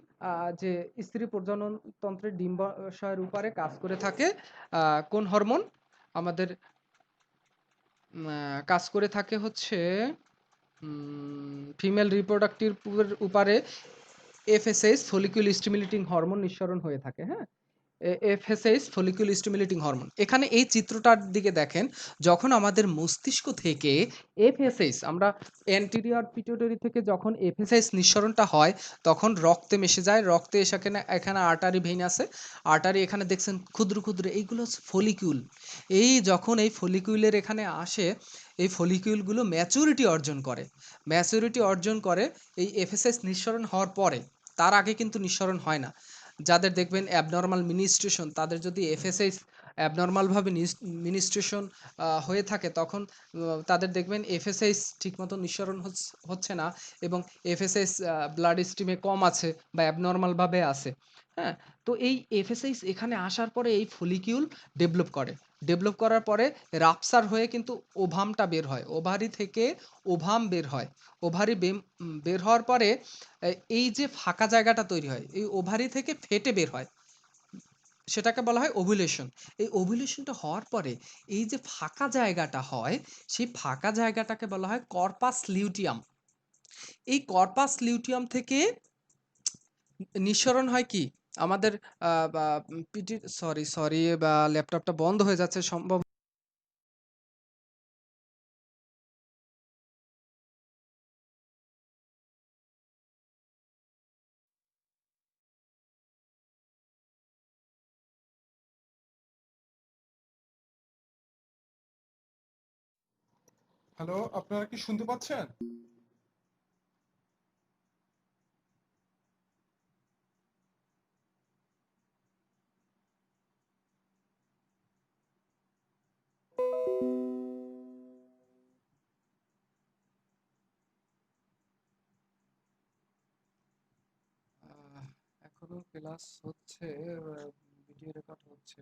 যে স্ত্রী প্রজনন তন্ত্রের ডিম্বাশয়ের উপরে কাজ করে থাকে কোন হরমোন আমাদের কাজ করে থাকে হচ্ছে ফিমেল রিপ্রোডাক্টিভ উপরে এফএসএইচ, ফলিকুল স্টিমুলেটিং হরমোন নিঃসরণ হয়ে থাকে। হ্যাঁ, এফএসএইচ, ফলিকুল স্টিমুলেটিং হরমোন। এখানে এই চিত্রটার দিকে দেখেন, যখন আমাদের মস্তিষ্ক থেকে এফএসএইচ, আমরা অ্যান্টেরিয়র পিটুইটারি থেকে যখন এফএসএইচ নিঃসরণটা হয় তখন রক্তে মিশে যায়, রক্তে এসে এখানে আর্টারি ভেইন আছে, আর্টারি এখানে দেখছেন ক্ষুদ্র ক্ষুদ্র, এইগুলো হচ্ছে ফলিকিউল। এই যখন এই ফলিকিউলের এখানে আসে, এই ফলিকিউলগুলো ম্যাচুরিটি অর্জন করে, ম্যাচুরিটি অর্জন করে এই এফএসএইচ নিঃসরণ হওয়ার পরে, তার আগে কিন্তু নিঃসরণ হয় না। যাদের দেখবেন অ্যাবনর্মাল মিনিস্ট্রেশন, তাদের যদি এফএসএইচ অ্যাবনর্মালভাবে মিনিস্ট্রেশন হয়ে থাকে, তখন তাদের দেখবেন এফএসএইচ ঠিকমতো নিঃসরণ হচ্ছে না, এবং এফএসএইচ ব্লাড স্ট্রিমে কম আছে বা অ্যাবনর্মালভাবে আছে। হ্যাঁ, তো এই এফএসএইচ এখানে আসার পরে এই ফলিকিউল ডেভেলপ করে, ডেভেলপ করার পরে রাপচার হয়ে কিন্তু ওভামটা বের হয়, ওভারি থেকে ওভাম বের হয়। ওভারি বের হওয়ার পরে এই যে ফাঁকা জায়গাটা তৈরি হয়, এই ওভারি থেকে ফেটে বের হয়, সেটাকে বলা হয় ওভুলেশন। এই ওভুলেশনটা হওয়ার পরে এই যে ফাঁকা জায়গাটা হয়, সেই ফাঁকা জায়গাটাকে বলা হয় কর্পাস লিউটিয়াম। এই কর্পাস লিউটিয়াম থেকে নিঃসরণ হয় কি আমাদের পিটি, সরি সরি, বা ল্যাপটপটা বন্ধ হয়ে যাচ্ছে সম্ভব। হ্যালো, আপনারা কি শুনতে পাচ্ছেন? এখনো ক্লাস হচ্ছে, ভিডিও রেকর্ড হচ্ছে।